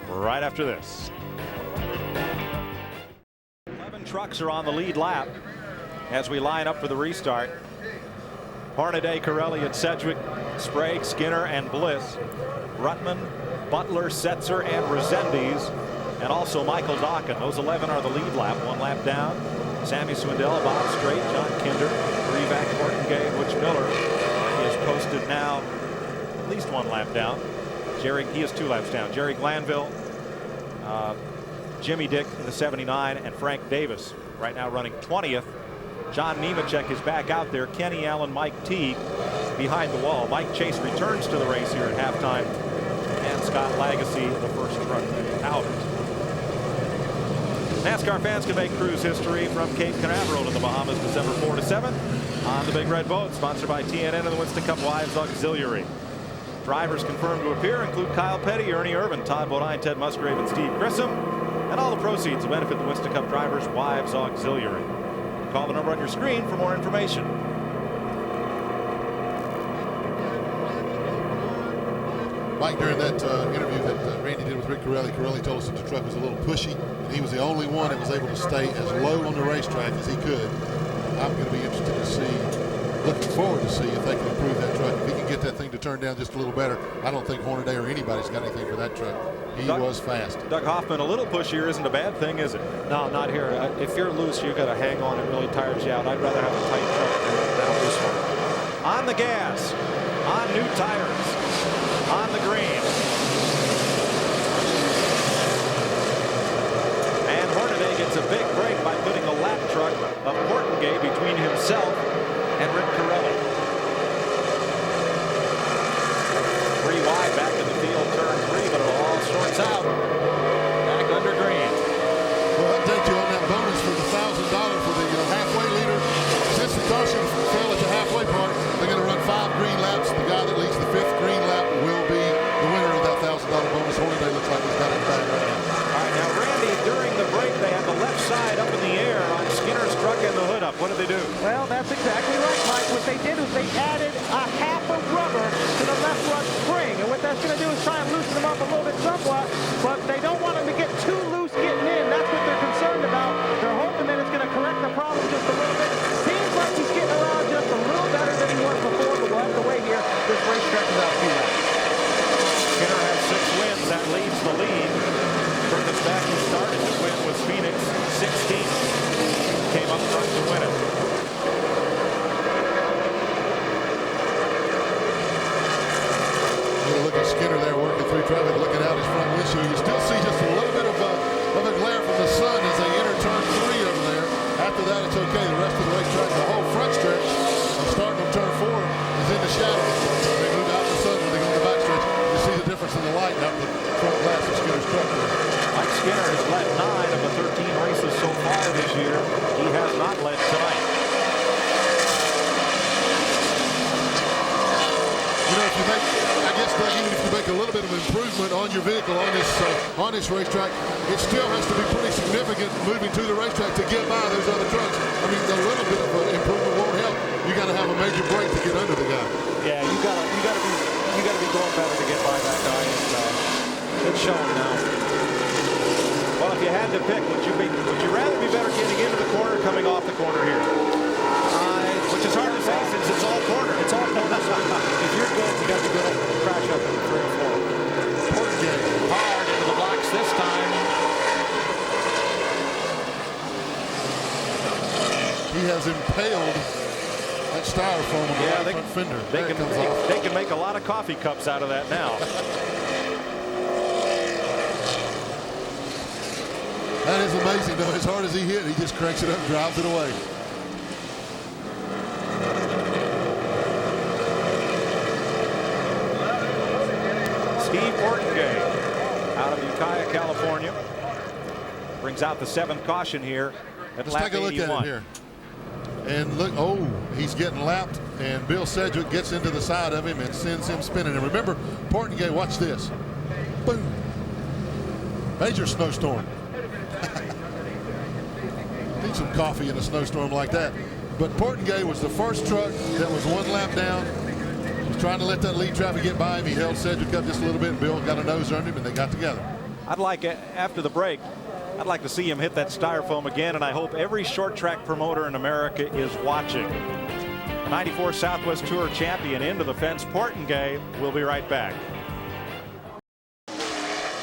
right after this. 11 trucks are on the lead lap as we line up for the restart. Hornaday, Corelli, and Sedgwick, Sprague, Skinner, and Bliss, Ruttman, Butler, Setzer, and Resendiz, and also Michael Docken. Those 11 are the lead lap, 1 lap down. Sammy Swindell, Bob Strait, John Kinder, Revac, Morton Gay, Butch Miller. He is posted now at least 1 lap down. He is 2 laps down. Jerry Glanville, Jimmy Dick in the 79, and Frank Davis right now running 20th John Nemechek is back out there. Kenny Allen, Mike Teague behind the wall. Mike Chase returns to the race here at halftime. And Scott Lagasse, the first truck out. NASCAR fans can make cruise history from Cape Canaveral to the Bahamas December 4 to 7 on the Big Red Boat, sponsored by TNN and the Winston Cup Wives Auxiliary. Drivers confirmed to appear include Kyle Petty, Ernie Irvin, Todd Bodine, Ted Musgrave, and Steve Grissom. And all the proceeds will benefit the Winston Cup Drivers Wives Auxiliary. Call the number on your screen for more information. Mike, during that interview that Randy did with Rick Corelli told us that the truck was a little pushy, and he was the only one that was able to stay as low on the racetrack as he could. I'm going to be interested to see, looking forward to see if they can improve that truck. If he can get that thing to turn down just a little better, I don't think Hornaday or anybody's got anything for that truck. He was fast. Doug Hoffman, a little pushier isn't a bad thing, is it? No, not here. If you're loose, you've got to hang on. It really tires you out. I'd rather have a tight truck than a loose one. On the gas, on new tires, on the green. And Hornaday gets a big break by putting a lap truck of Portengay between himself and Rick Corelli. 3 wide back in the field, turn 3, but it all shorts out. Back under green. Well, I'll update you on that bonus for the $1,000 for the halfway leader. Since the caution fell at the halfway part, they're going to run 5 green laps. The guy that leads the 5th green lap will be the winner of that $1,000 bonus. Hornaday looks like he's got it back right now. All right, now Randy, during the break, they had the left side up in the air on Skinner's truck and the hood up. What did they do? Well, that's exactly right, Mike. What they did is they added a half of rubber to the left front spring. And what that's going to do is try and loosen them up a little bit somewhat, but they don't want them to get too loose getting in. That's what they're concerned about. They're hoping that it's going to correct the problem just a little bit. Seems like he's getting around just a little better than he was before, but we'll have to wait here. This racetrack is out 2 laps. Skinner has 6 wins. That leads the lead. Curtis Backey started to win with Phoenix 16. Came up front to win it. Look at Skinner there working through traffic, looking out his front windshield. You still see just a little bit of a glare from the sun as they enter turn 3 over there. After that, it's okay. The rest of the racetrack, the whole front stretch, starting on turn 4, is in the shadow. They move out in the sun when they go to the back stretch. You see the difference in the light out the front glass of Skinner's truck there. Mike Skinner has led 9 of the 13 races so far this year. He has not led tonight. You know, if you make, I guess, Doug, even if you make a little bit of improvement on your vehicle on this racetrack, it still has to be pretty significant moving to the racetrack to get by those other trucks. I mean, a little bit of an improvement won't help. You got to have a major break to get under the guy. Yeah, you got to be going better to get by that guy. It's showing now. Well, if you had to pick, would you rather be better getting into the corner or coming off the corner here? Which is hard to say since it's all corner. It's all corner. If you're good, you got to be good at crash up in 3 or 4. Portengay hard into the blocks this time. He has impaled that styrofoam on the right front fender. They can make a lot of coffee cups out of that now. That is amazing, though. As hard as he hit, he just cranks it up and drives it away. Steve Portengay out of Ukiah, California. Brings out the 7th caution here at lap 81. Let's take a look at it here. And look, oh, he's getting lapped, and Bill Sedgwick gets into the side of him and sends him spinning. And remember, Portengay, watch this. Boom. Major snowstorm. Need some coffee in a snowstorm like that. But Portengay was the first truck that was 1 lap down. He was trying to let that lead traffic get by him. He held Sedgwick up just a little bit, and Bill got a nose under him, and they got together. I'd like, after the break, I'd like to see him hit that styrofoam again, and I hope every short track promoter in America is watching. 94 Southwest Tour champion into the fence, Portengay. We'll be right back.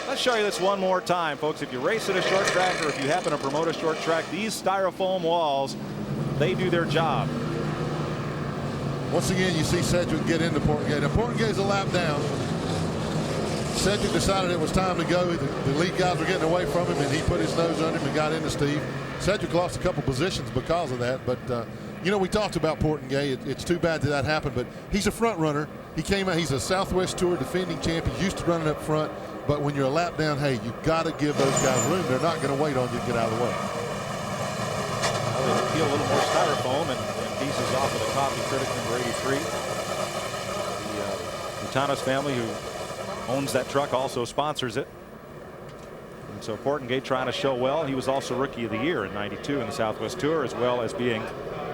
Let's show you this one more time, folks. If you race at a short track or if you happen to promote a short track, these styrofoam walls, they do their job. Once again, you see Sedgwick get into Portengay. Now, Portengay's a lap down. Sedgwick decided it was time to go. The lead guys were getting away from him, and he put his nose under him and got into Steve. Sedgwick lost a couple positions because of that, but you know, we talked about Portengay. It's too bad that happened, but he's a front runner. He came out, he's a Southwest Tour defending champion, used to running up front, but when you're a lap down, hey, you've got to give those guys room. They're not going to wait on you to get out of the way. Well, they peel a little more styrofoam and pieces off of the coffee critic number 83. The Utanas family, who owns that truck, also sponsors it. And so Portengay trying to show well. He was also Rookie of the Year in '92 in the Southwest Tour, as well as being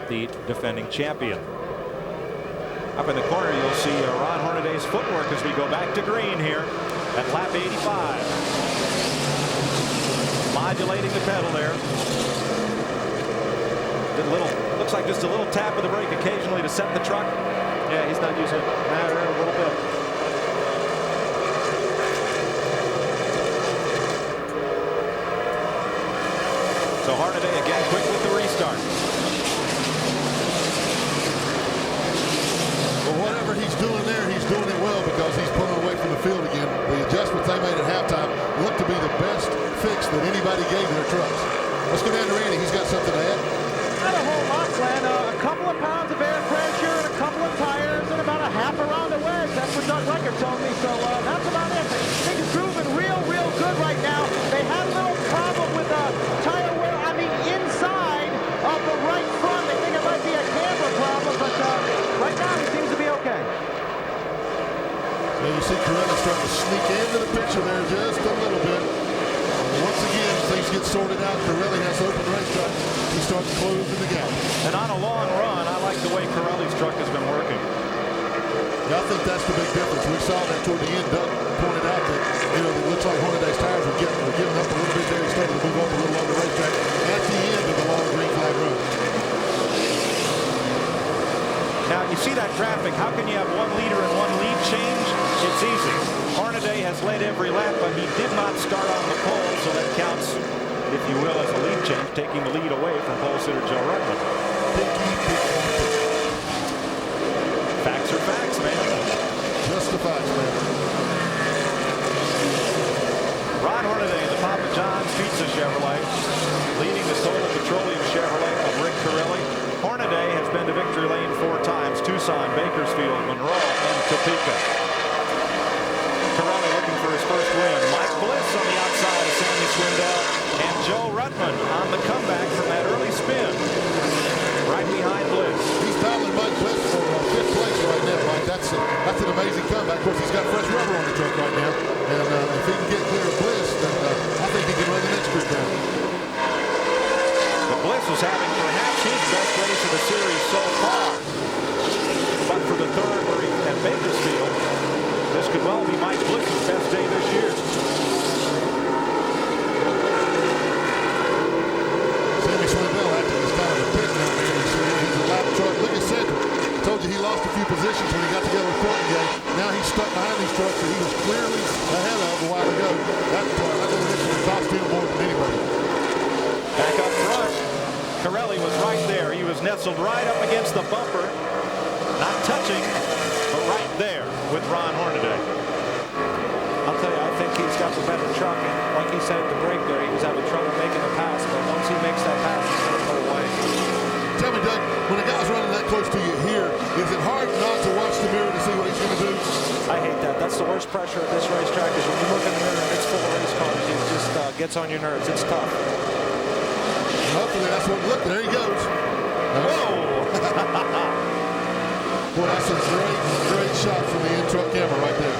the defending champion. Up in the corner, you'll see Ron Hornaday's footwork as we go back to green here at lap 85. Modulating the pedal there. Did a little, looks like just a little tap of the brake occasionally to set the truck. Yeah, he's not using it. A little bit. So Hornaday again quick with the restart. Well, whatever he's doing there, he's doing it well because he's pulling away from the field again. The adjustments they made at halftime look to be the best fix that anybody gave their trucks. Let's go down to Randy. He's got something to add. Not a whole lot, Glenn. A couple of pounds of air pressure and a couple of tires and about a half a round of wedge. That's what Doug Recker told me. So that's about it. Things are grooving real good right now. They had a little problem with tire wear on the inside of the right front. They think it might be a camber problem, but right now he seems to be okay. Yeah, you see Corelli starting to sneak into the picture there just a little bit. Once again, things get sorted out. Corelli has open racetrack. He starts closing the gap. And on a long run, I like the way Corelli's truck has been working. Yeah, I think that's the big difference. We saw that toward the end. Doug pointed out that, you know, it looks like Hornaday's tires were getting up a little bit there. He started to move up a little on the racetrack at the end of the long green flag run. Now, you see that traffic. How can you have one leader and one lead change? It's easy. Hornaday has led every lap, but he did not start on the pole, so that counts, if you will, as a lead change, taking the lead away from pole sitter Joe Rutland. Facts are facts, man. Just the facts, man. Ron Hornaday, the Papa John's Pizza Chevrolet, leading the Total Petroleum Chevrolet of Rick Corelli. Hornaday has been to victory lane 4 times: Tucson, Bakersfield, Monroe, and Topeka. Corelli looking for his first win. Mike Bliss on the outside of Sammy Swindell, and Joe Rutland on the comeback from that early spin. Right behind Bliss. He's battling Mike Bliss for 5th place right now, Mike. That's an amazing comeback. Of course, he's got fresh rubber on the truck right now, and if he can get clear of Bliss, then I think he can run the next group down. But Bliss is having perhaps his best race of the series so far. But for the third at Bakersfield, this could well be Mike Bliss's best day this year. Sammy Swindell acting as kind of a pit now, man. He's a lap truck. Look at Sedgwick. I told you he lost a few positions when he got together with Portengay. Now he's stuck behind these trucks that he was clearly ahead of a while ago. That elimination cost him more than anybody. Back up front, Corelli was right there. He was nestled right up against the bumper. Not touching, but right there with Ron Hornaday. I'll tell you, I think he's got the better truck, and like he said at the break there, he was having trouble making the pass, but once he makes that pass, he's going to go away. Tell me, Doug, when a guy's running that close to you here, is it hard not to watch the mirror to see what he's going to do? I hate that. That's the worst pressure at this racetrack, is when you look in the mirror and it's full of race cars, it just gets on your nerves. It's tough. And hopefully that's what, look, there he goes. Whoa! Boy, that's a great shot from the in-truck camera right there.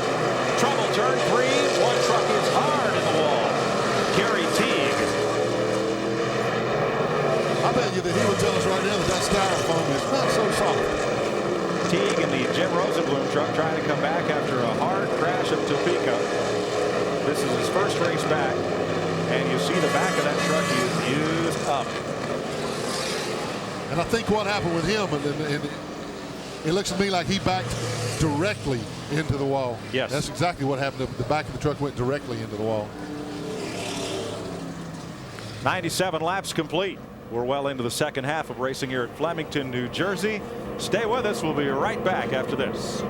Trouble turn 3. One truck is hard in the wall. Gary Teague. I bet you that he would tell us right now that styrofoam is not so soft. Teague and the Jim Rosenblum truck trying to come back after a hard crash at Topeka. This is his first race back, and you see the back of that truck is used up. And I think what happened with him, and it looks to me like he backed directly into the wall. Yes. That's exactly what happened. The back of the truck went directly into the wall. 97 laps complete. We're well into the second half of racing here at Flemington, New Jersey. Stay with us. We'll be right back after this.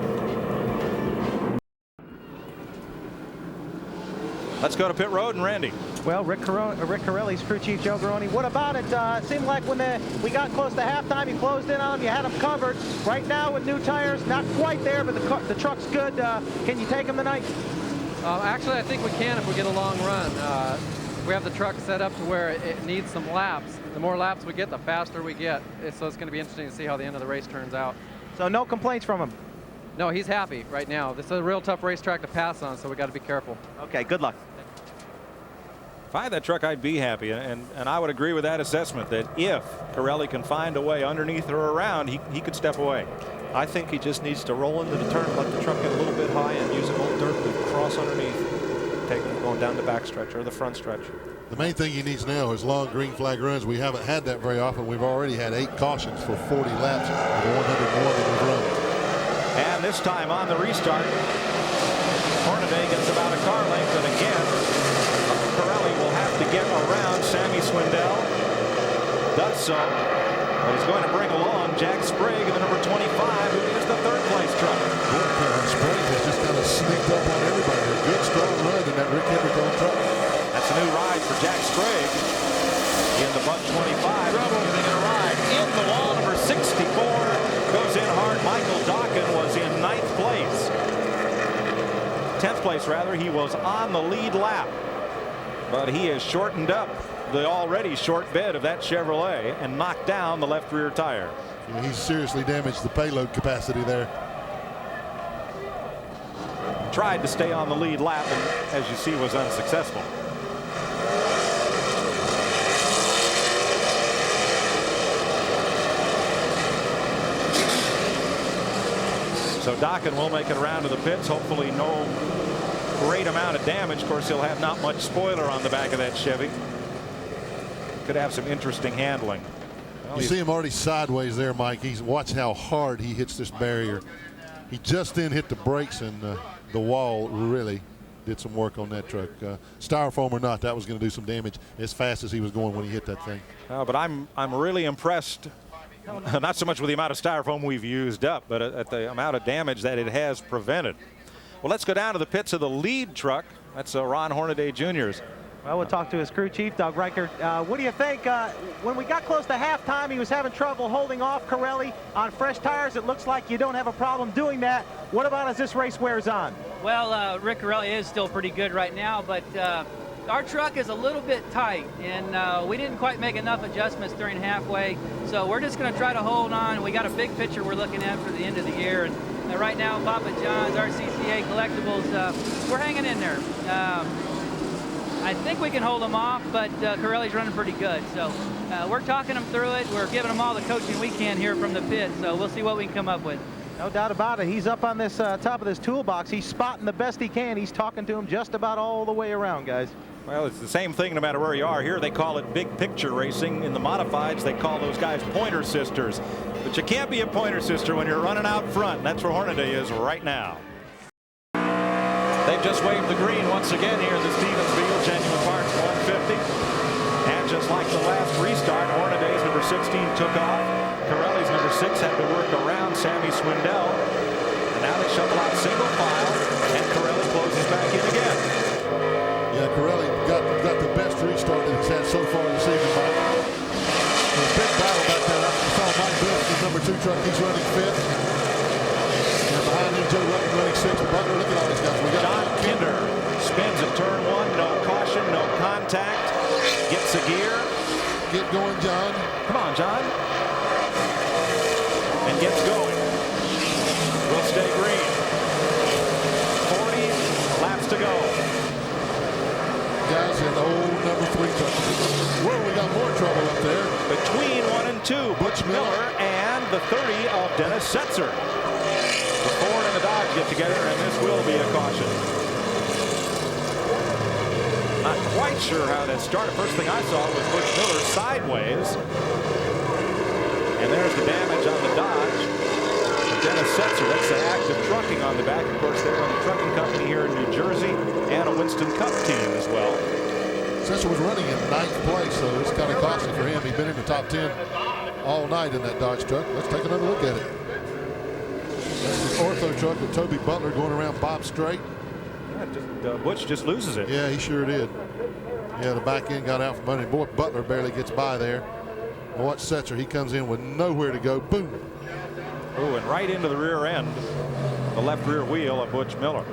Let's go to pit road and Randy. Well, Rick Corelli's crew chief Joe Garone. What about it? It seemed like when we got close to halftime, you closed in on them, you had them covered. Right now with new tires, not quite there, but the truck's good. Can you take them tonight? Actually, I think we can if we get a long run. We have the truck set up to where it needs some laps. The more laps we get, the faster we get. So it's going to be interesting to see how the end of the race turns out. So no complaints from him? No, he's happy right now. This is a real tough racetrack to pass on, so we got to be careful. Okay, good luck. If I had that truck, I'd be happy, and I would agree with that assessment that if Corelli can find a way underneath or around, he could step away. I think he just needs to roll into the turn, let the truck get a little bit high, and use a little dirt to cross underneath, take him going down the back stretch or the front stretch. The main thing he needs now is long green flag runs. We haven't had that very often. We've already had 8 cautions for 40 laps of the 100 more that we've run. And this time on the restart, Hornaday gets about a car length, and again, Corelli will have to get around Sammy Swindell. Does so, but he's going to bring along Jack Sprague in the number 25, who is the third-place truck. Sprague has just kind of sneaked up on everybody. A good, strong run in that Rick Hendrick truck. That's a new ride for Jack Sprague in the Buck 25. Giving it a ride in the wall, number 64. Goes in hard. Michael Dawkin was in 9th place. 10th place, rather. He was on the lead lap. But he has shortened up the already short bed of that Chevrolet and knocked down the left rear tire. Yeah, he's seriously damaged the payload capacity there. Tried to stay on the lead lap and, as you see, was unsuccessful. So Dawkin will make it around to the pits. Hopefully no great amount of damage. Of course, he'll have not much spoiler on the back of that Chevy. Could have some interesting handling. Well, you see him already sideways there, Mike. He's watch how hard he hits this barrier. He just then hit the brakes, and the wall really did some work on that truck. Styrofoam or not, that was going to do some damage as fast as he was going when he hit that thing. But I'm really impressed. Not so much with the amount of styrofoam we've used up, but at the amount of damage that it has prevented. Well, let's go down to the pits of the lead truck. That's Ron Hornaday Jr.'s. Well, we'll talk to his crew chief, Doug Reichert. What do you think? When we got close to halftime, he was having trouble holding off Corelli on fresh tires. It looks like you don't have a problem doing that. What about as this race wears on? Well, Rick Corelli is still pretty good right now, but our truck is a little bit tight, and we didn't quite make enough adjustments during halfway. So we're just going to try to hold on. We got a big picture we're looking at for the end of the year. And right now, Papa John's, RCCA Collectibles, we're hanging in there. I think we can hold them off, but Corelli's running pretty good. So we're talking them through it. We're giving them all the coaching we can here from the pit. So we'll see what we can come up with. No doubt about it. He's up on this top of this toolbox. He's spotting the best he can. He's talking to him just about all the way around, guys. Well, it's the same thing no matter where you are. Here they call it big picture racing. In the modifieds, they call those guys pointer sisters. But you can't be a pointer sister when you're running out front. That's where Hornaday is right now. They've just waved the green once again here at the Stevens Beil Genuine Parts 150. And just like the last restart, Hornaday's number 16 took off. Corelli's number 6 had to work around Sammy Swindell. And now they shuffle out single file, and Corelli closes back in again. Yeah, Corelli got the best restart that he's had so far this evening, Mike. There's a big battle back there. I saw Mike Bliss, the number 2 truck. He's running 5th. And behind him, Joe Rutten running 6th. Butler, look at all these guys. We got John Kinder spins at turn 1. No caution, no contact. Gets a gear. Get going, John. Come on, John. And gets going. Will stay green. 40 laps to go. Guys in the old number 3 truck. Whoa, we got more trouble up there. Between 1 and 2, Butch Miller and the 30 of Dennis Setzer. The Ford and the Dodge get together, and this will be a caution. Not quite sure how that started. First thing I saw was Butch Miller sideways. And there's the damage on the Dodge. Dennis Setzer, that's the active trucking on the back. Of course, they run a trucking company here in New Jersey and a Winston Cup team as well. Setzer was running in 9th place, so it's kind of costly for him. He's been in the top 10 all night in that Dodge truck. Let's take another look at it. That's the ortho truck with Toby Butler going around Bob Strait. Butch just loses it. Yeah, he sure did. Yeah, the back end got out from under him. Boy, Butler barely gets by there. Watch Setzer. He comes in with nowhere to go. Boom. Oh, and right into the rear end, the left rear wheel of Butch Miller.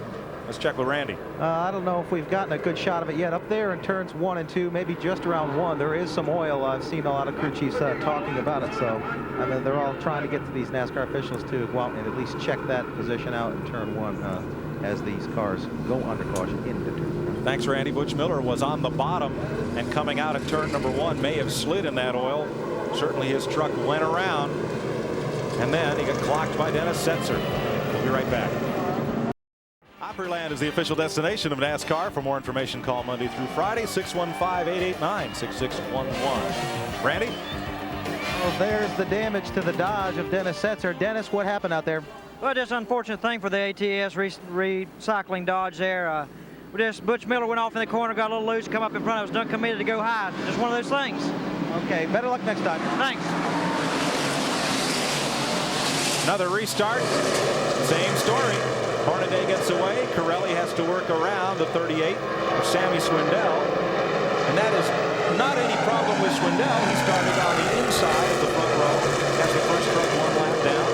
Let's check with Randy. I don't know if we've gotten a good shot of it yet. Up there in turns 1 and 2, maybe just around 1, there is some oil. I've seen a lot of crew chiefs talking about it. So, I mean, they're all trying to get to these NASCAR officials to go out and at least check that position out in turn 1 as these cars go under caution into turn 1. Thanks, Randy. Butch Miller was on the bottom and coming out at turn number 1 may have slid in that oil. Certainly his truck went around, and then he got clocked by Dennis Setzer. We'll be right back. Opryland is the official destination of NASCAR. For more information, call Monday through Friday, 615-889-6611. Randy? Well, there's the damage to the Dodge of Dennis Setzer. Dennis, what happened out there? Well, just unfortunate thing for the ATS recycling Dodge there. Butch Miller went off in the corner, got a little loose, come up in front of us, done committed to go high. Just one of those things. Okay, better luck next time. Thanks. Another restart. Same story. Hornaday gets away. Corelli has to work around the 38 of Sammy Swindell. And that is not any problem with Swindell. He started on the inside of the front row as the first truck 1 lap down.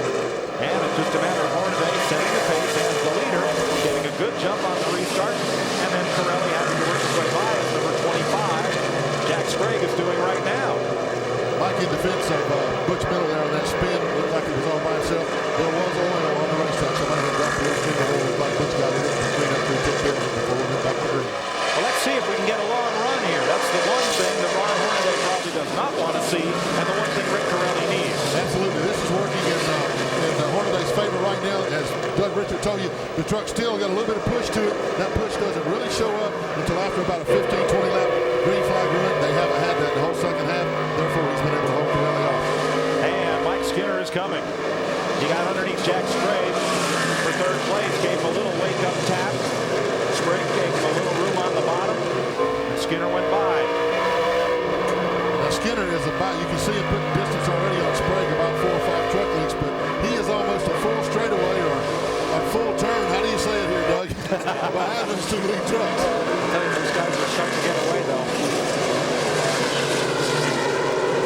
And it's just a matter of Hornaday setting the pace as the leader, getting a good jump on the restart. And then Corelli having to work his way by as number 25, Jack Sprague, is doing right now. Like in defense of Butch Miller there on that spin, looked like he was all by himself. There was oil on the racetrack. Somebody had dropped a little spin before it, like Butch got in it and cleaned up through 10 buildings before we went back to green. Well, let's see if we can get a long run here. That's the one thing that Ron Hornaday probably does not want to see, and the one thing Rick Corelli needs. Absolutely. This is working in Hornaday's favor right now. As Doug Richard told you, the truck still got a little bit of push to it. That push doesn't really show up until after about a 15-20 lap green flag run. They haven't had that the whole second half. Therefore, he's been able to hold Corelli off. And Mike Skinner is coming. He got underneath Jack Sprague for third place. Gave him a little wake-up tap. Sprague gave him a little room on the bottom. And Skinner went by. Now, Skinner is about, you can see him putting distance already on Sprague, about 4 or 5 truck lengths, but he is almost a full straightaway or a full turn. How do you say it here, Doug? Behind those 2 lead trucks. I tell you, those guys are starting to get away, though.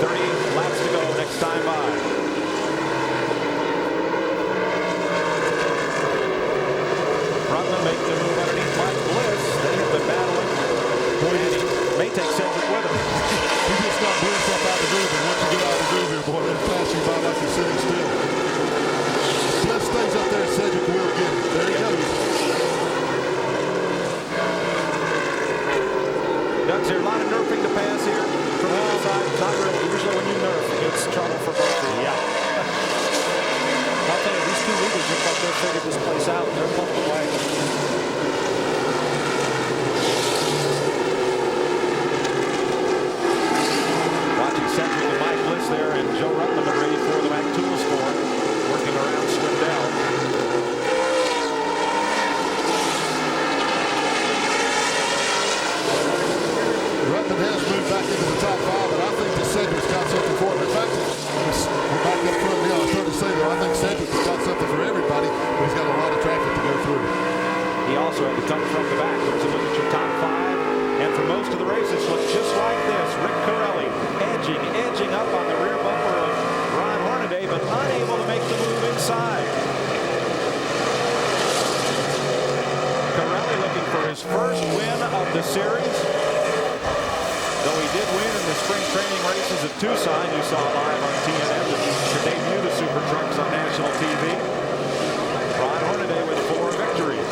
38 laps to go next time by. Rutland make the move underneath Mike Bliss. They have been battling. And he may take Cedric with him. He just got Bliss up out of the groove, and once you get out of the groove here, boy, they'll pass you by like you're sitting still. Bliss stays up there, Cedric will get it. There he goes. Doug, is there a lot of nerfing to pass here from the outside? Not really. Usually when you nerf, it's trouble for both of you. Yeah. I'll tell you, these 2 leaders look like they've figured this place out, and they're pumping away. Watching Cedric and Mike Bliss there, and Joe Rutland are ready for the Mac Tools for working around Swindell. Rutland has moved back into the top 5, but I think that Cedric's got something for him. In fact, we're back up front now. I started to say that I think Cedric's got something for everybody, but he's got a lot of traffic to go through. He also had to come from the back. Let's look at your top 5. And for most of the race, it's looked just like this. Rick Corelli edging up on the rear bumper of Ron Hornaday, but unable to make the move inside. Corelli looking for his first win of the series. Though he did win in the spring training races at Tucson, you saw live on TNN to debut the Super Trucks on national TV. Ron Hornaday with 4 victories.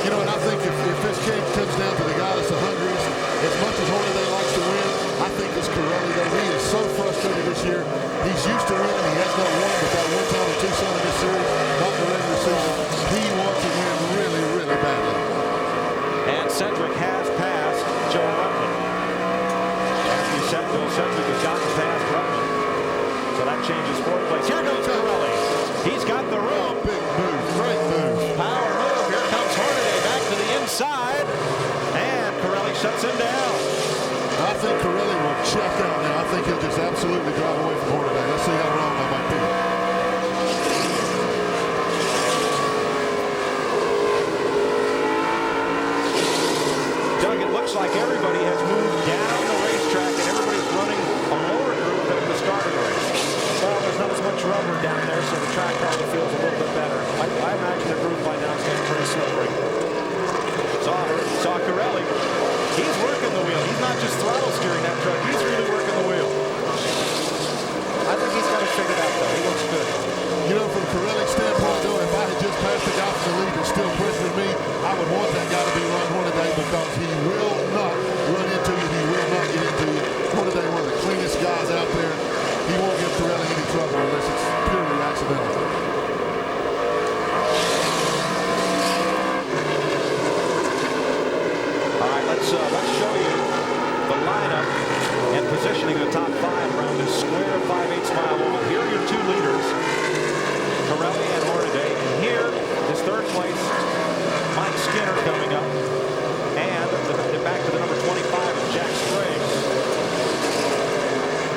You know, and I think if this game comes down to the guy that's the hungriest, as much as Hornaday likes to win, I think it's Corelli, though. He is so frustrated this year. He's used to winning. He has not won but that one time in Tucson in this series, not in the regular season. He wants to win really, really badly. And Cedric has passed Joe Rutland. As we said, Bill Cedric has gotten past Rutland. So that changes 4th place. Here goes Corelli. He's got the room. Big move, great move. Power move. Here comes Hornaday back to the inside. And Corelli shuts him down. I think Corelli will check out now. I think he'll just absolutely drive away from Hornaday. Let's see how wrong I might be. track probably feels a little bit better. I imagine the groove by now is getting pretty slippery. Saw Corelli. He's working the wheel. He's not just throttle steering that truck. He's really working the wheel. I think he's got it figured out, though. He looks good. You know, from Corelli's standpoint, though, if I had just passed the guy from the lead and still pressuring me, I would want that guy to be Ron Hornaday because he will not run into you. He will not get into you. Hornaday, one of the cleanest guys out there. He won't give Corelli any trouble unless it's purely accidental. All right, let's show you the lineup and positioning of the top 5 around this square 5/8 mile oval. Here are your 2 leaders, Corelli and Hornaday. And here is 3rd place, Mike Skinner coming up. And back to the number 25 of Jack Sprague.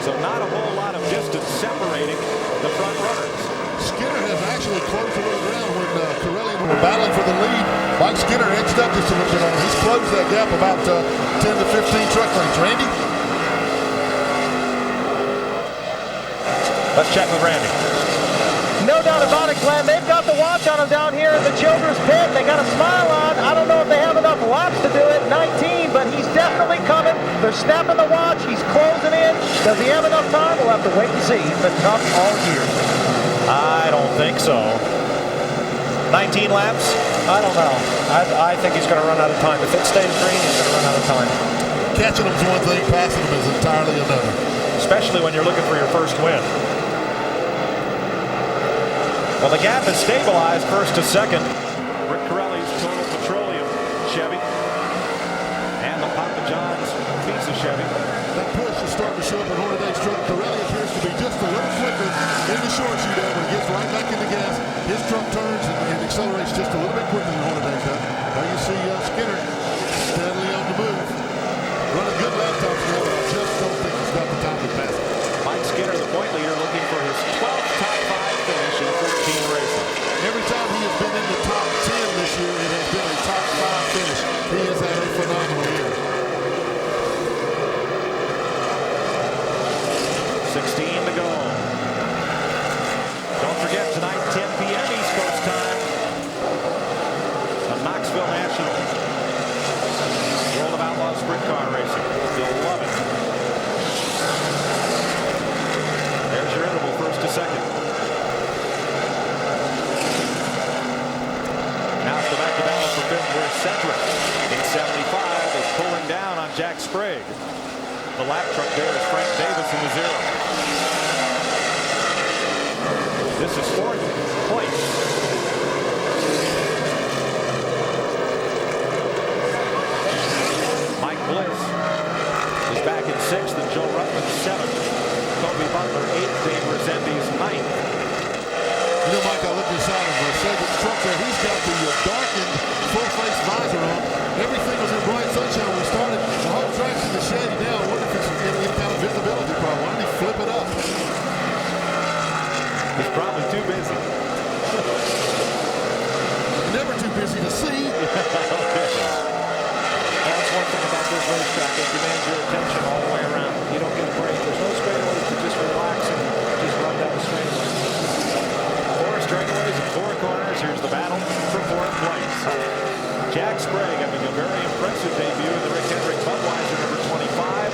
So not a whole lot of distance separating the front runners. Skinner has actually closed a little ground when Corelli were battling for the lead. Mike Skinner edged up just a little bit on him. He's closed that gap about 10 to 15 truck lengths. Randy? Let's check with Randy. No doubt about it, Glenn. They've got the watch on him down here in the children's pit. They got a smile on. I don't know if they have enough laps to do it, 19, but he's definitely coming. They're snapping the watch. He's closing in. Does he have enough time? We'll have to wait and see. He's been tough all year. I don't think so. 19 laps? I don't know. I think he's going to run out of time. If it stays green, he's going to run out of time. Catching him's one thing, passing him is entirely another. Especially when you're looking for your first win. Well, the gap is stabilized 1st to 2nd. Rick Corelli's Total Petroleum Chevy. And the Papa John's Pizza Chevy. That push is starting to show up in Hornaday's truck. Corelli appears to be just a little quicker in the short shootout when he gets right back in the gas. His truck turns and accelerates just a little bit quicker than Hornaday's does. Now you see Skinner steadily on the move. Running good lap times now, but I just don't think he's got the time to pass it. Mike Skinner, the point leader, looking for his 12th top 5 finish in 14 races. Every time he has been in the top 10 this year, it has been a top 5 finish. He has had a phenomenal year. 16 to go. Don't forget tonight, 10 p.m. East Coast time. The Knoxville National. World of Outlaw Sprint Car Racing. You'll love it. There's your interval, 1st to 2nd. Now it's the back-to-battle for 5th, where Cedric in 75 is pulling down on Jack Sprague. The lap truck there is Frank Davis in the 0. This is 4th place. Mike Bliss is back in 6th, and Joe Ruttman 7th. Toby Butler 8th, Dave Resendiz 9th. You know, Mike, I looked inside of Cedric's truck there. He's got the darkened full-face visor on. Everything was in bright sunshine when we started. The whole track's in the shady now. I wonder if it's any kind of visibility problem. Why don't he flip it up? He's probably too busy. Never too busy to see. That's one thing about this racetrack. It demands your attention all the way around. You don't get a break. There's no straightaways to just relax and just run down the straightaway. 4 straightaways and 4 corners. Here's the battle for 4th place. Jack Sprague having a very impressive debut in the Rick Hendrick Budweiser number 25.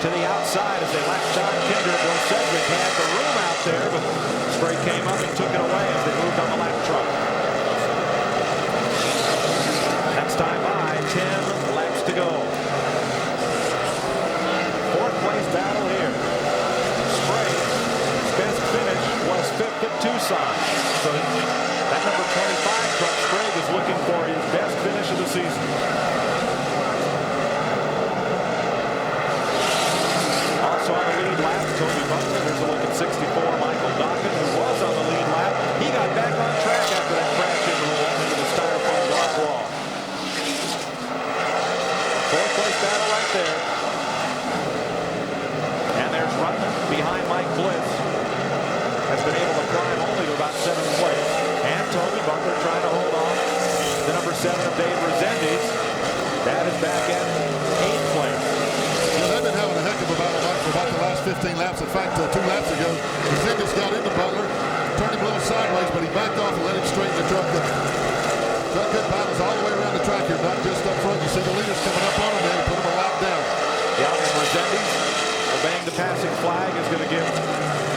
To the outside as they lap John Kinder. Bill Cedric had the room out there, but Sprague came up and took it away as they moved on the lap truck. Next time by, 10 laps to go. 4th place battle here. Sprague's best finish was 5th at Tucson. So that number 25 truck, Sprague, is looking for his best finish of the season. Also on the lead lap, Toby Butler. There's a look at 64, Michael Dockett, who was on the lead lap. He got back on track after that crash into the styrofoam block wall. 4th place battle right there. And there's Ruttman behind Mike Bliss. Has been able to climb only to about 7th place. And Toby Butler trying to hold on. The number 7 of Dave Resendiz. That is back at 8th place. You know, they've been having a heck of a battle for about the last 15 laps. In fact, 2 laps ago, Resendiz got into Butler, turned backed off and let him straighten the truck up. Truck cut battles all the way around the track here, not just up front. You see the leaders coming up on him there, put him a lap down. Yeah, and Resendiz obeying the passing flag is going to give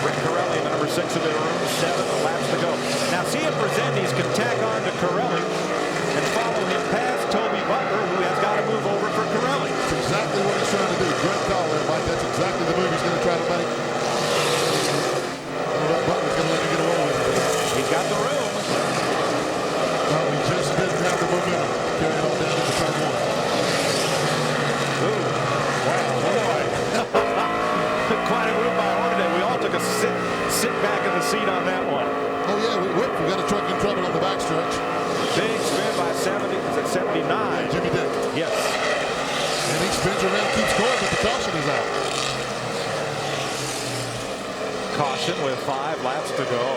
Rick Corelli, the number 6 of their room, 7 laps to go. Now see if Resendiz can tack on to Corelli and follow him past Toby Butler, who has got to move over for Corelli. That's exactly what he's trying to do. Great call there, Mike. That's exactly the move he's going to try to make. Butler's going to let him get away with it. He's got the room. No, he just didn't have the momentum. Carry it on down into turn 1. Ooh, wow, boy. Quite a move by Hornaday. We all took a sit back in the seat on that one. Oh, yeah, we got a truck in trouble on the backstretch. Big spin by 70. Is it 79? Jimmy Dick. Yes. And he spins around, keeps going, but the caution is out. Caution with 5 laps to go.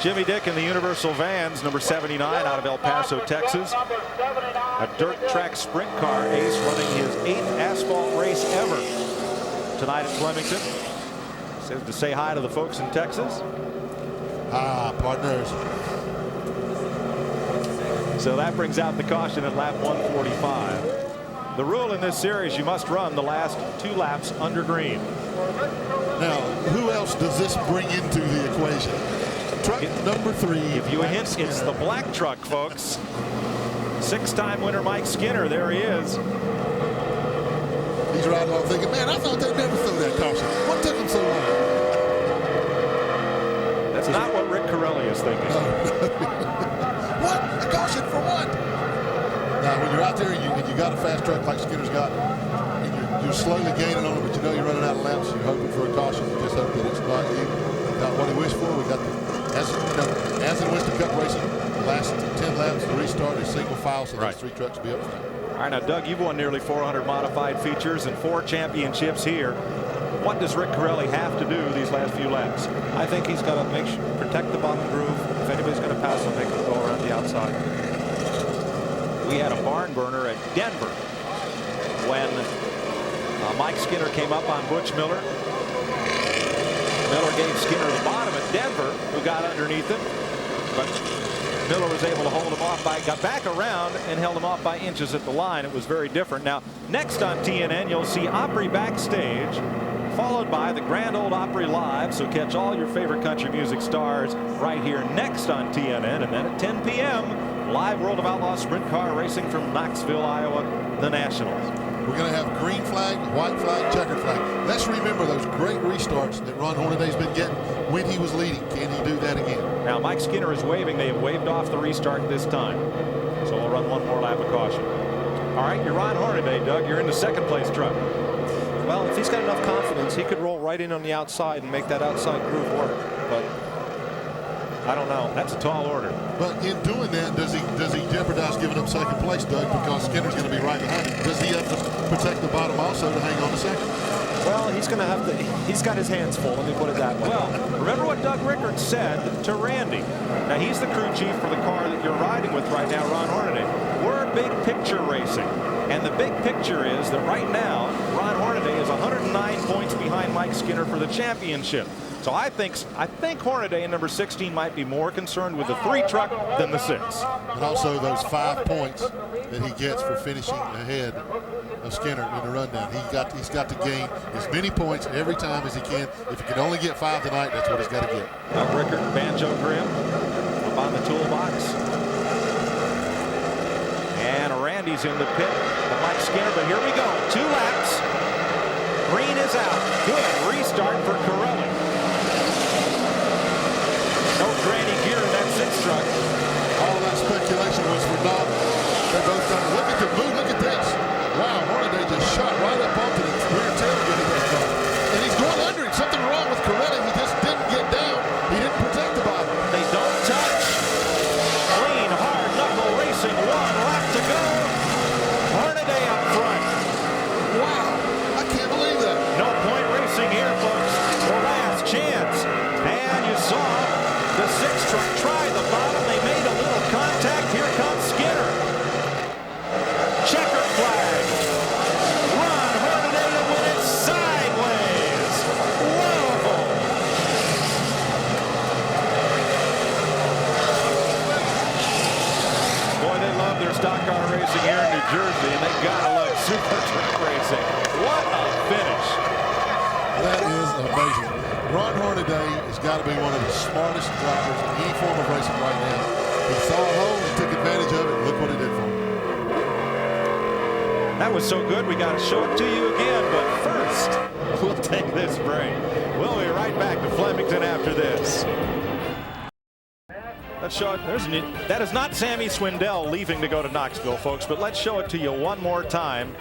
Jimmy Dick in the Universal Vans, number 79 out of El Paso, Texas. A dirt track sprint car ace running his 8th asphalt race ever tonight at Flemington. Says to say hi to the folks in Texas. Ah, partners. So that brings out the caution at lap 145. The rule in this series, you must run the last 2 laps under green. Now, who else does this bring into the equation? Truck number 3. Give you a hint, it's the black truck, folks. 6-time winner Mike Skinner, there he is. He's riding along thinking, man, I thought they'd never throw that caution. What took them so long? That's not what Rick Corelli is thinking. What? A caution for what? Now, when you're out there and you got a fast truck like Skinner's got, and you're slowly gaining on it, but you know you're running out of laps, you're hoping for a caution. You just hope that it's not you. Got what he wished for. We got the, as in Winston Cup racing, the last 10 laps, the restart is single file, so those 3 trucks will be up front. All right, now, Doug, you've won nearly 400 modified features and 4 championships here. What does Rick Corelli have to do these last few laps? I think he's got to protect the bottom groove. If anybody's going to pass him, they can go around the outside. We had a barn burner at Denver when Mike Skinner came up on Butch Miller. Miller gave Skinner the bottom at Denver, who got underneath him. But Miller was able to hold him off got back around and held him off by inches at the line. It was very different. Now, next on TNN, you'll see Opry Backstage, followed by the Grand Ole Opry Live. So catch all your favorite country music stars right here next on TNN. And then at 10 p.m., live World of Outlaw sprint car racing from Knoxville, Iowa, the Nationals. We're going to have green flag, white flag, checker flag. Let's remember those great restarts that Ron Hornaday's been getting when he was leading. Can he do that again? Now, Mike Skinner is waving. They have waved off the restart this time. So we'll run 1 more lap of caution. All right, you're Ron Hornaday, Doug. You're in the 2nd place truck. Well, if he's got enough confidence, he could roll right in on the outside and make that outside groove work. But I don't know. That's a tall order. But in doing that, does he jeopardize giving up 2nd place, Doug, because Skinner's going to be right behind him? Does he have to protect the bottom also to hang on to 2nd? Well, he's going to have to. He's got his hands full. Let me put it that way. Well, remember what Doug Rickard said to Randy. Now, he's the crew chief for the car that you're riding with right now, Ron Hornaday. We're big picture racing. And the big picture is that right now, Ron Hornaday is 109 points behind Mike Skinner for the championship. So I think Hornaday in number 16 might be more concerned with the 3 truck than the 6. And also those 5 points that he gets for finishing ahead of Skinner in the rundown. He's got to gain as many points every time as he can. If he can only get 5 tonight, that's what he's got to get. Doug Rickard, Banjo Grim up on the toolbox. And Randy's in the pit of Mike Skinner, but here we go. 2 laps. Green is out. Good restart for Corelli. No granny gear in that 6 truck. All that speculation was for naught. They both done. Look at the move. Look at this. Wow, Hornaday just shot right up onto the rear tailgate of that car. And he's going under it. Something wrong with Corelli. He just didn't get down. He didn't protect the bottom. They don't touch. Clean, hard knuckle racing. 1 lap to go. Hornaday up front. Wow, I can't believe that. No point racing here, folks. The last chance. And you saw the 6 truck try the bottom. They made a little contact. Here comes Skinner. Checker flag. Ron Hornaday to win their stock car racing here in New Jersey, and they gotta love super truck racing. What a finish! That is amazing. Ron Hornaday has got to be one of the smartest drivers in any form of racing right now. He saw a hole and took advantage of it. Look what it did for him. That was so good, we got to show it to you again. But first, we'll take this break. We'll be right back to Flemington after this. Let's show it. That is not Sammy Swindell leaving to go to Knoxville, folks, but let's show it to you one more time.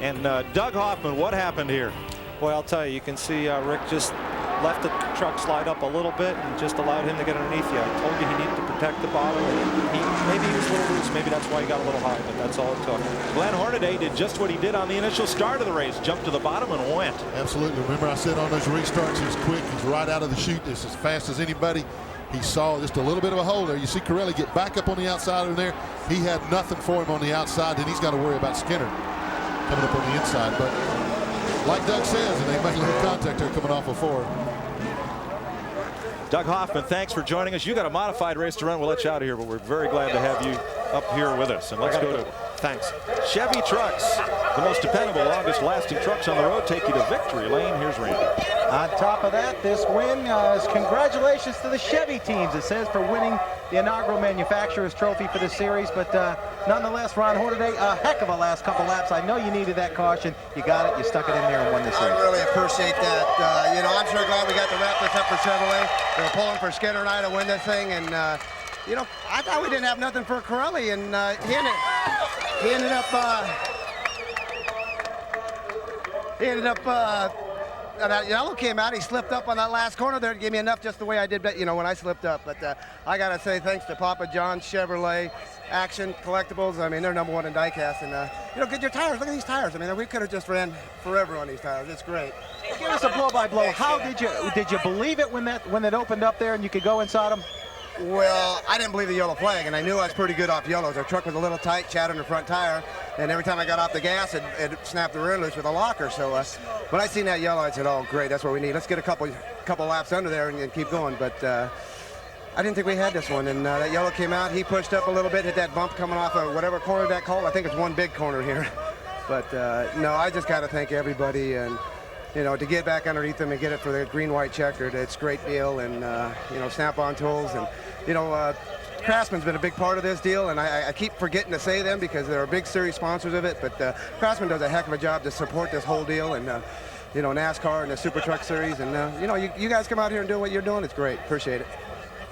And Doug Hoffman, what happened here? Well, I'll tell you, you can see Rick just left the truck slide up a little bit and just allowed him to get underneath you. I told you he needed to protect the bottom. And maybe he was a little loose. Maybe that's why he got a little high, but that's all it took. Glenn Hornaday did just what he did on the initial start of the race. Jumped to the bottom and went. Absolutely. Remember I said on those restarts, he's quick. He's right out of the chute. It's as fast as anybody. He saw just a little bit of a hole there. You see Corelli get back up on the outside of there. He had nothing for him on the outside. Then he's got to worry about Skinner coming up on the inside. But like Doug says, and they make a little contact there coming off of four. Doug Hoffman, thanks for joining us. You got a modified race to run. We'll let you out of here, but we're very glad to have you up here with us. And let's go to thanks. Chevy Trucks, the most dependable, longest lasting trucks on the road, take you to victory lane. Here's Randy. On top of that, this win is congratulations to the Chevy teams, it says, for winning the inaugural manufacturer's trophy for the series. But nonetheless, Ron Hornaday, a heck of a last couple laps. I know you needed that caution. You got it. You stuck it in there and won this race. I really appreciate that. You know, I'm sure glad we got to wrap this up for Chevrolet. They were pulling for Skinner and I to win this thing. And, you know, I thought we didn't have nothing for Corelli. And he ended up that yellow came out. He slipped up on that last corner there to give me enough just the way I did, you know, when I slipped up. But I got to say thanks to Papa John Chevrolet, Action Collectibles. I mean, they're #1 in diecast. And, you know, get your tires. Look at these tires. I mean, we could have just ran forever on these tires. It's great. Give us a blow-by-blow. How did you believe it when it opened up there and you could go inside them? Well, I didn't believe the yellow flag, and I knew I was pretty good off yellows. Our truck was a little tight, chattered in the front tire, and every time I got off the gas, it snapped the rear loose with a locker. So when I seen that yellow, I said, oh, great, that's what we need. Let's get a couple laps under there and keep going. But I didn't think we had this one, and that yellow came out. He pushed up a little bit, hit that bump coming off of whatever corner that called. I think it's one big corner here. But, no, I just got to thank everybody, and you know, to get back underneath them and get it for the green-white checkered, it's a great deal. And, you know, Snap-on Tools and, you know, Craftsman's been a big part of this deal, and I keep forgetting to say them because they're big series sponsors of it, but Craftsman does a heck of a job to support this whole deal, and, you know, NASCAR and the Super Truck Series, and, you know, you guys come out here and do what you're doing. It's great. Appreciate it.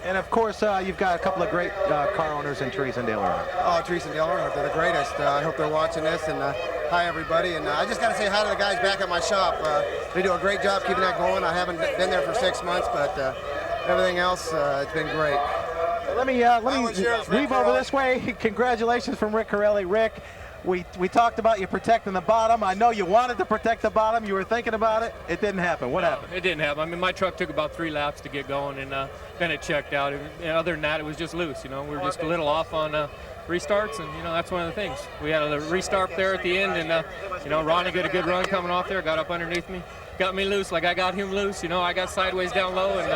And, of course, you've got a couple of great car owners in Teresa and Dale Earnhardt. Oh, Teresa and Dale Earnhardt, they're the greatest. I hope they're watching this, and hi, everybody. And I just got to say hi to the guys back at my shop. They do a great job keeping that going. I haven't been there for 6 months, but everything else, it's been great. Let me weave over this way. Congratulations from Rick Corelli. Rick, we talked about you protecting the bottom. I know you wanted to protect the bottom. You were thinking about it. It didn't happen. What happened? It didn't happen. I mean, my truck took about 3 laps to get going, and then it checked out. And other than that, it was just loose. You know, we were just a little off on restarts, and you know, that's one of the things. We had a restart there at the end, and you know, Ronnie got a good run coming off there, got up underneath me, got me loose like I got him loose. You know, I got sideways down low, and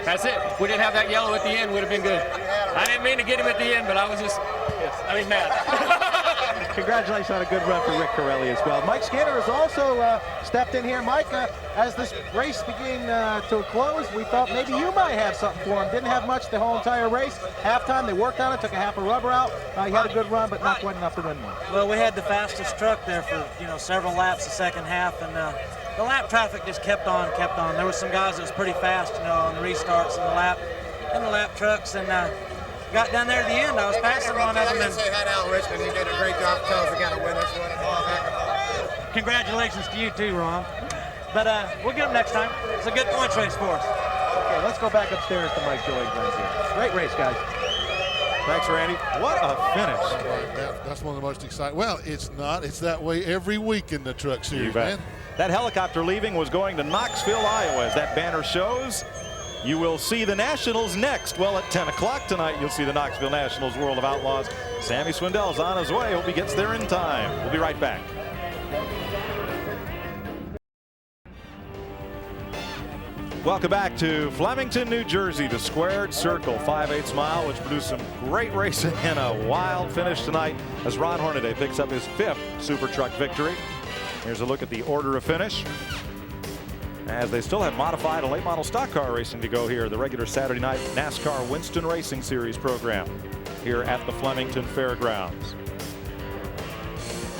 that's it. If we didn't have that yellow at the end, would have been good. I didn't mean to get him at the end, but I was just, mad. Congratulations on a good run for Rick Corelli as well. Mike Skinner has also stepped in here. Mike, as this race began to a close, we thought maybe you might have something for him. Didn't have much the whole entire race. Halftime, they worked on it, took a half a rubber out. He had a good run, but not quite enough to win one. Well, we had the fastest truck there for, you know, several laps the second half, and the lap traffic just kept on. There was some guys that was pretty fast, you know, on the restarts and the lap trucks, and got down there at the end. I was passing one of them. And say hi to Al Richmond. He did a great job. Tell us we got to win this one. Congratulations to you too, Ron. But we'll get them next time. It's a good points race for us. Okay, let's go back upstairs to Mike Joey here. Great race, guys. Thanks, Randy. What a finish. That's one of the most exciting. Well, it's not. It's that way every week in the Truck Series, man. That helicopter leaving was going to Knoxville, Iowa. As that banner shows, you will see the Nationals next. Well, at 10 o'clock tonight, you'll see the Knoxville Nationals World of Outlaws. Sammy Swindell's on his way. Hope he gets there in time. We'll be right back. Welcome back to Flemington, New Jersey, the squared circle 5/8 mile, which produced some great racing and a wild finish tonight as Ron Hornaday picks up his 5th Super Truck victory. Here's a look at the order of finish, as they still have modified and late model stock car racing to go here. The regular Saturday night NASCAR Winston Racing Series program here at the Flemington Fairgrounds.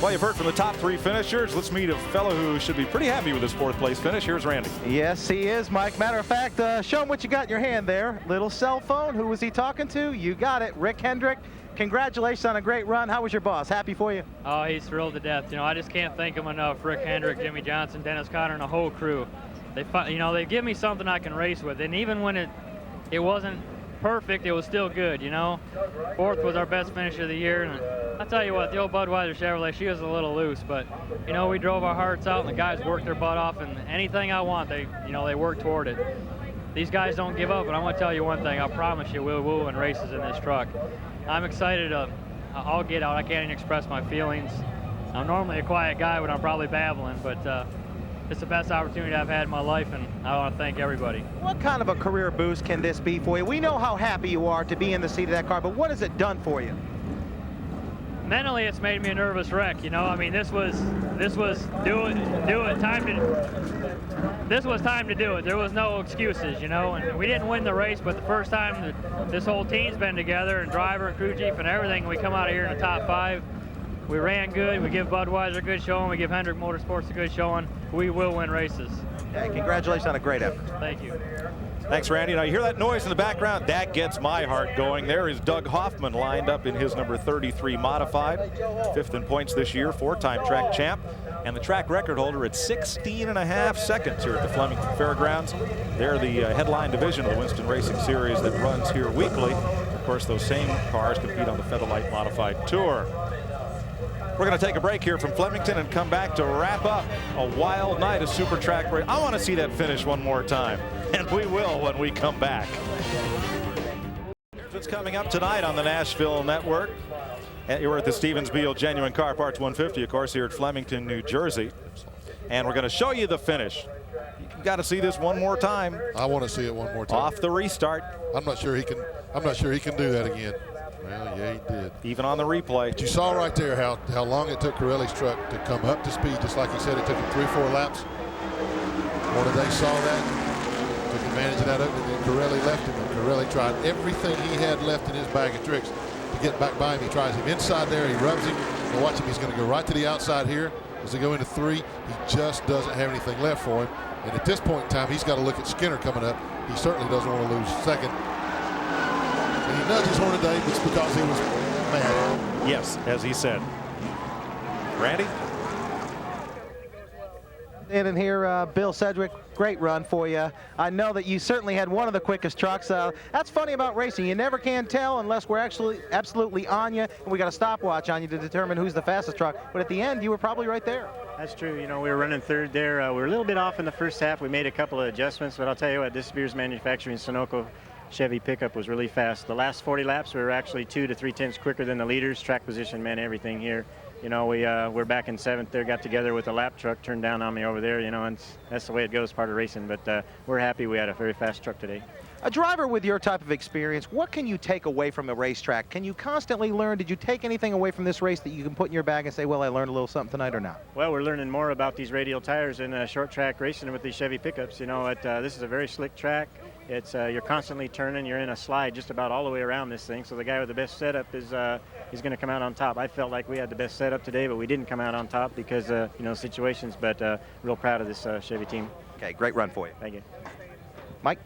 Well, you've heard from the top 3 finishers. Let's meet a fellow who should be pretty happy with his 4th place finish. Here's Randy. Yes, he is, Mike. Matter of fact, show him what you got in your hand there. Little cell phone. Who was he talking to? You got it. Rick Hendrick. Congratulations on a great run. How was your boss? Happy for you? Oh, he's thrilled to death. You know, I just can't thank him enough. Rick Hendrick, Jimmy Johnson, Dennis Conner, and the whole crew. They give me something I can race with. And even when it wasn't perfect, it was still good, you know. 4th was our best finish of the year, and I'll tell you what, the old Budweiser Chevrolet, she was a little loose, but you know, we drove our hearts out and the guys worked their butt off, and anything I want, they work toward it. These guys don't give up, and I'm going to tell you one thing, I promise you we'll win races in this truck. I'm excited. I'll get out. I can't even express my feelings. I'm normally a quiet guy when I'm probably babbling, but it's the best opportunity I've had in my life, and I want to thank everybody. What kind of a career boost can this be for you? We know how happy you are to be in the seat of that car, but what has it done for you? Mentally, it's made me a nervous wreck. You know, I mean, this was time to do it. There was no excuses, you know, and we didn't win the race, but the first time that this whole team's been together, and driver, crew chief, and everything, we come out of here in the top 5. We ran good. We give Budweiser a good showing. We give Hendrick Motorsports a good showing. We will win races. Hey, congratulations on a great effort. Thank you. Thanks, Randy. Now, you hear that noise in the background? That gets my heart going. There is Doug Hoffman lined up in his number 33 modified. 5th in points this year, 4-time track champ, and the track record holder at 16.5 seconds here at the Flemington Fairgrounds. They're the headline division of the Winston Racing Series that runs here weekly. Of course, those same cars compete on the Featherlight Modified Tour. We're going to take a break here from Flemington and come back to wrap up a wild night of super track race. I want to see that finish one more time, and we will when we come back. Here's what's coming up tonight on the Nashville Network. You're at the Stevens Beil Genuine Car Parts 150, of course, here at Flemington, New Jersey. And we're going to show you the finish. You've got to see this one more time. I want to see it one more time. Off the restart. I'm not sure he can do that again. Well, yeah, he did. Even on the replay. But you saw right there how long it took Corelli's truck to come up to speed, just like he said, it took him 3-4 laps. Hornaday saw that, took advantage of that opening, and Corelli left him, and Corelli tried everything he had left in his bag of tricks to get back by him. He tries him inside there, he rubs him, and watch him, he's going to go right to the outside here. As they go into 3, he just doesn't have anything left for him. And at this point in time, he's got to look at Skinner coming up. He certainly doesn't want to lose 2nd. And he nudges Hornaday, but it's because he was mad. Yes, as he said. Randy? In here, Bill Sedgwick, great run for you. I know that you certainly had one of the quickest trucks. That's funny about racing. You never can tell unless we're actually absolutely on you, and we got a stopwatch on you to determine who's the fastest truck. But at the end, you were probably right there. That's true. You know, we were running 3rd there. We were a little bit off in the first half. We made a couple of adjustments, but I'll tell you what, this Spears Manufacturing Sunoco Chevy pickup was really fast. The last 40 laps, we were actually 2 to 3 tenths quicker than the leaders. Track position meant everything here. You know, we're back in 7th there, got together with a lap truck, turned down on me over there, you know, and that's the way it goes, part of racing. But we're happy we had a very fast truck today. A driver with your type of experience, what can you take away from a racetrack? Can you constantly learn? Did you take anything away from this race that you can put in your bag and say, well, I learned a little something tonight, or not? Well, we're learning more about these radial tires and short track racing with these Chevy pickups. You know, this is a very slick track. It's you're constantly turning. You're in a slide just about all the way around this thing. So the guy with the best setup is going to come out on top. I felt like we had the best setup today, but we didn't come out on top because you know, situations. But real proud of this Chevy team. Okay, great run for you. Thank you, Mike.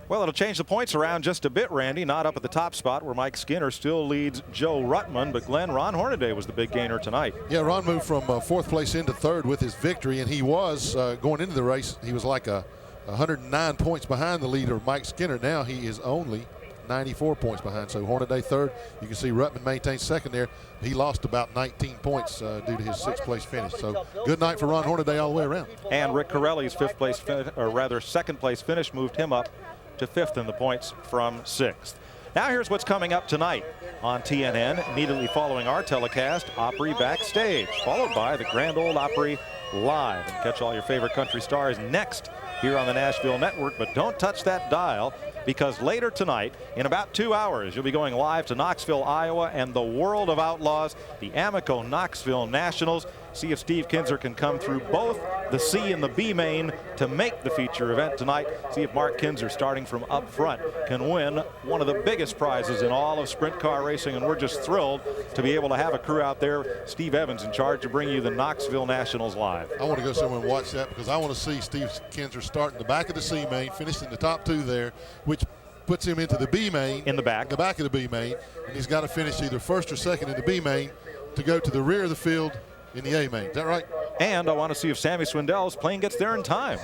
Well, it'll change the points around just a bit, Randy. Not up at the top spot where Mike Skinner still leads Joe Ruttman, but Ron Hornaday was the big gainer tonight. Yeah, Ron moved from 4th place into 3rd with his victory, and he was going into the race, he was like 109 points behind the leader, Mike Skinner. Now he is only 94 points behind. So Hornaday 3rd. You can see Ruttman maintains 2nd there. He lost about 19 points due to his 6th place finish. So good night for Ron Hornaday all the way around. And Rick Corelli's 5th place, or rather 2nd place finish moved him up to 5th in the points from 6th. Now here's what's coming up tonight on TNN. Immediately following our telecast, Opry Backstage, followed by the Grand Ole Opry live and catch all your favorite country stars next here on the Nashville Network. But don't touch that dial, because later tonight, in about 2 hours, you'll be going live to Knoxville, Iowa, and the World of Outlaws, the Amoco Knoxville Nationals. See if Steve Kinser can come through both the C and the B main to make the feature event tonight. See if Mark Kinser, starting from up front, can win one of the biggest prizes in all of sprint car racing. And we're just thrilled to be able to have a crew out there. Steve Evans in charge to bring you the Knoxville Nationals live. I want to go somewhere and watch that, because I want to see Steve Kinser start in the back of the C main, finish in the top 2 there, which puts him into the B main. In the back of the B main. And he's got to finish either first or second in the B main to go to the rear of the field in the A main. Is that right? And I want to see if Sammy Swindell's plane gets there in time.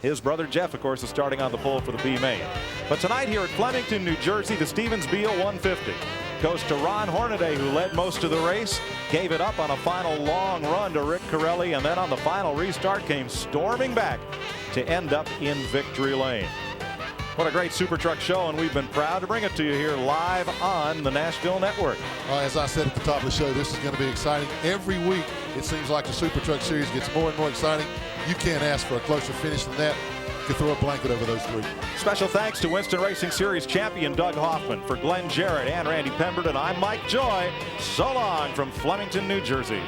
His brother Jeff, of course, is starting on the pole for the B main. But tonight here at Flemington, New Jersey, the Stevens Beil 150 goes to Ron Hornaday, who led most of the race, gave it up on a final long run to Rick Corelli, and then on the final restart came storming back to end up in victory lane. What a great Super Truck show, and we've been proud to bring it to you here live on the Nashville Network. As I said at the top of the show, this is going to be exciting. Every week, it seems like the Super Truck Series gets more and more exciting. You can't ask for a closer finish than that. You can throw a blanket over those 3. Special thanks to Winston Racing Series champion Doug Hoffman. For Glenn Jarrett and Randy Pemberton, I'm Mike Joy. So long from Flemington, New Jersey.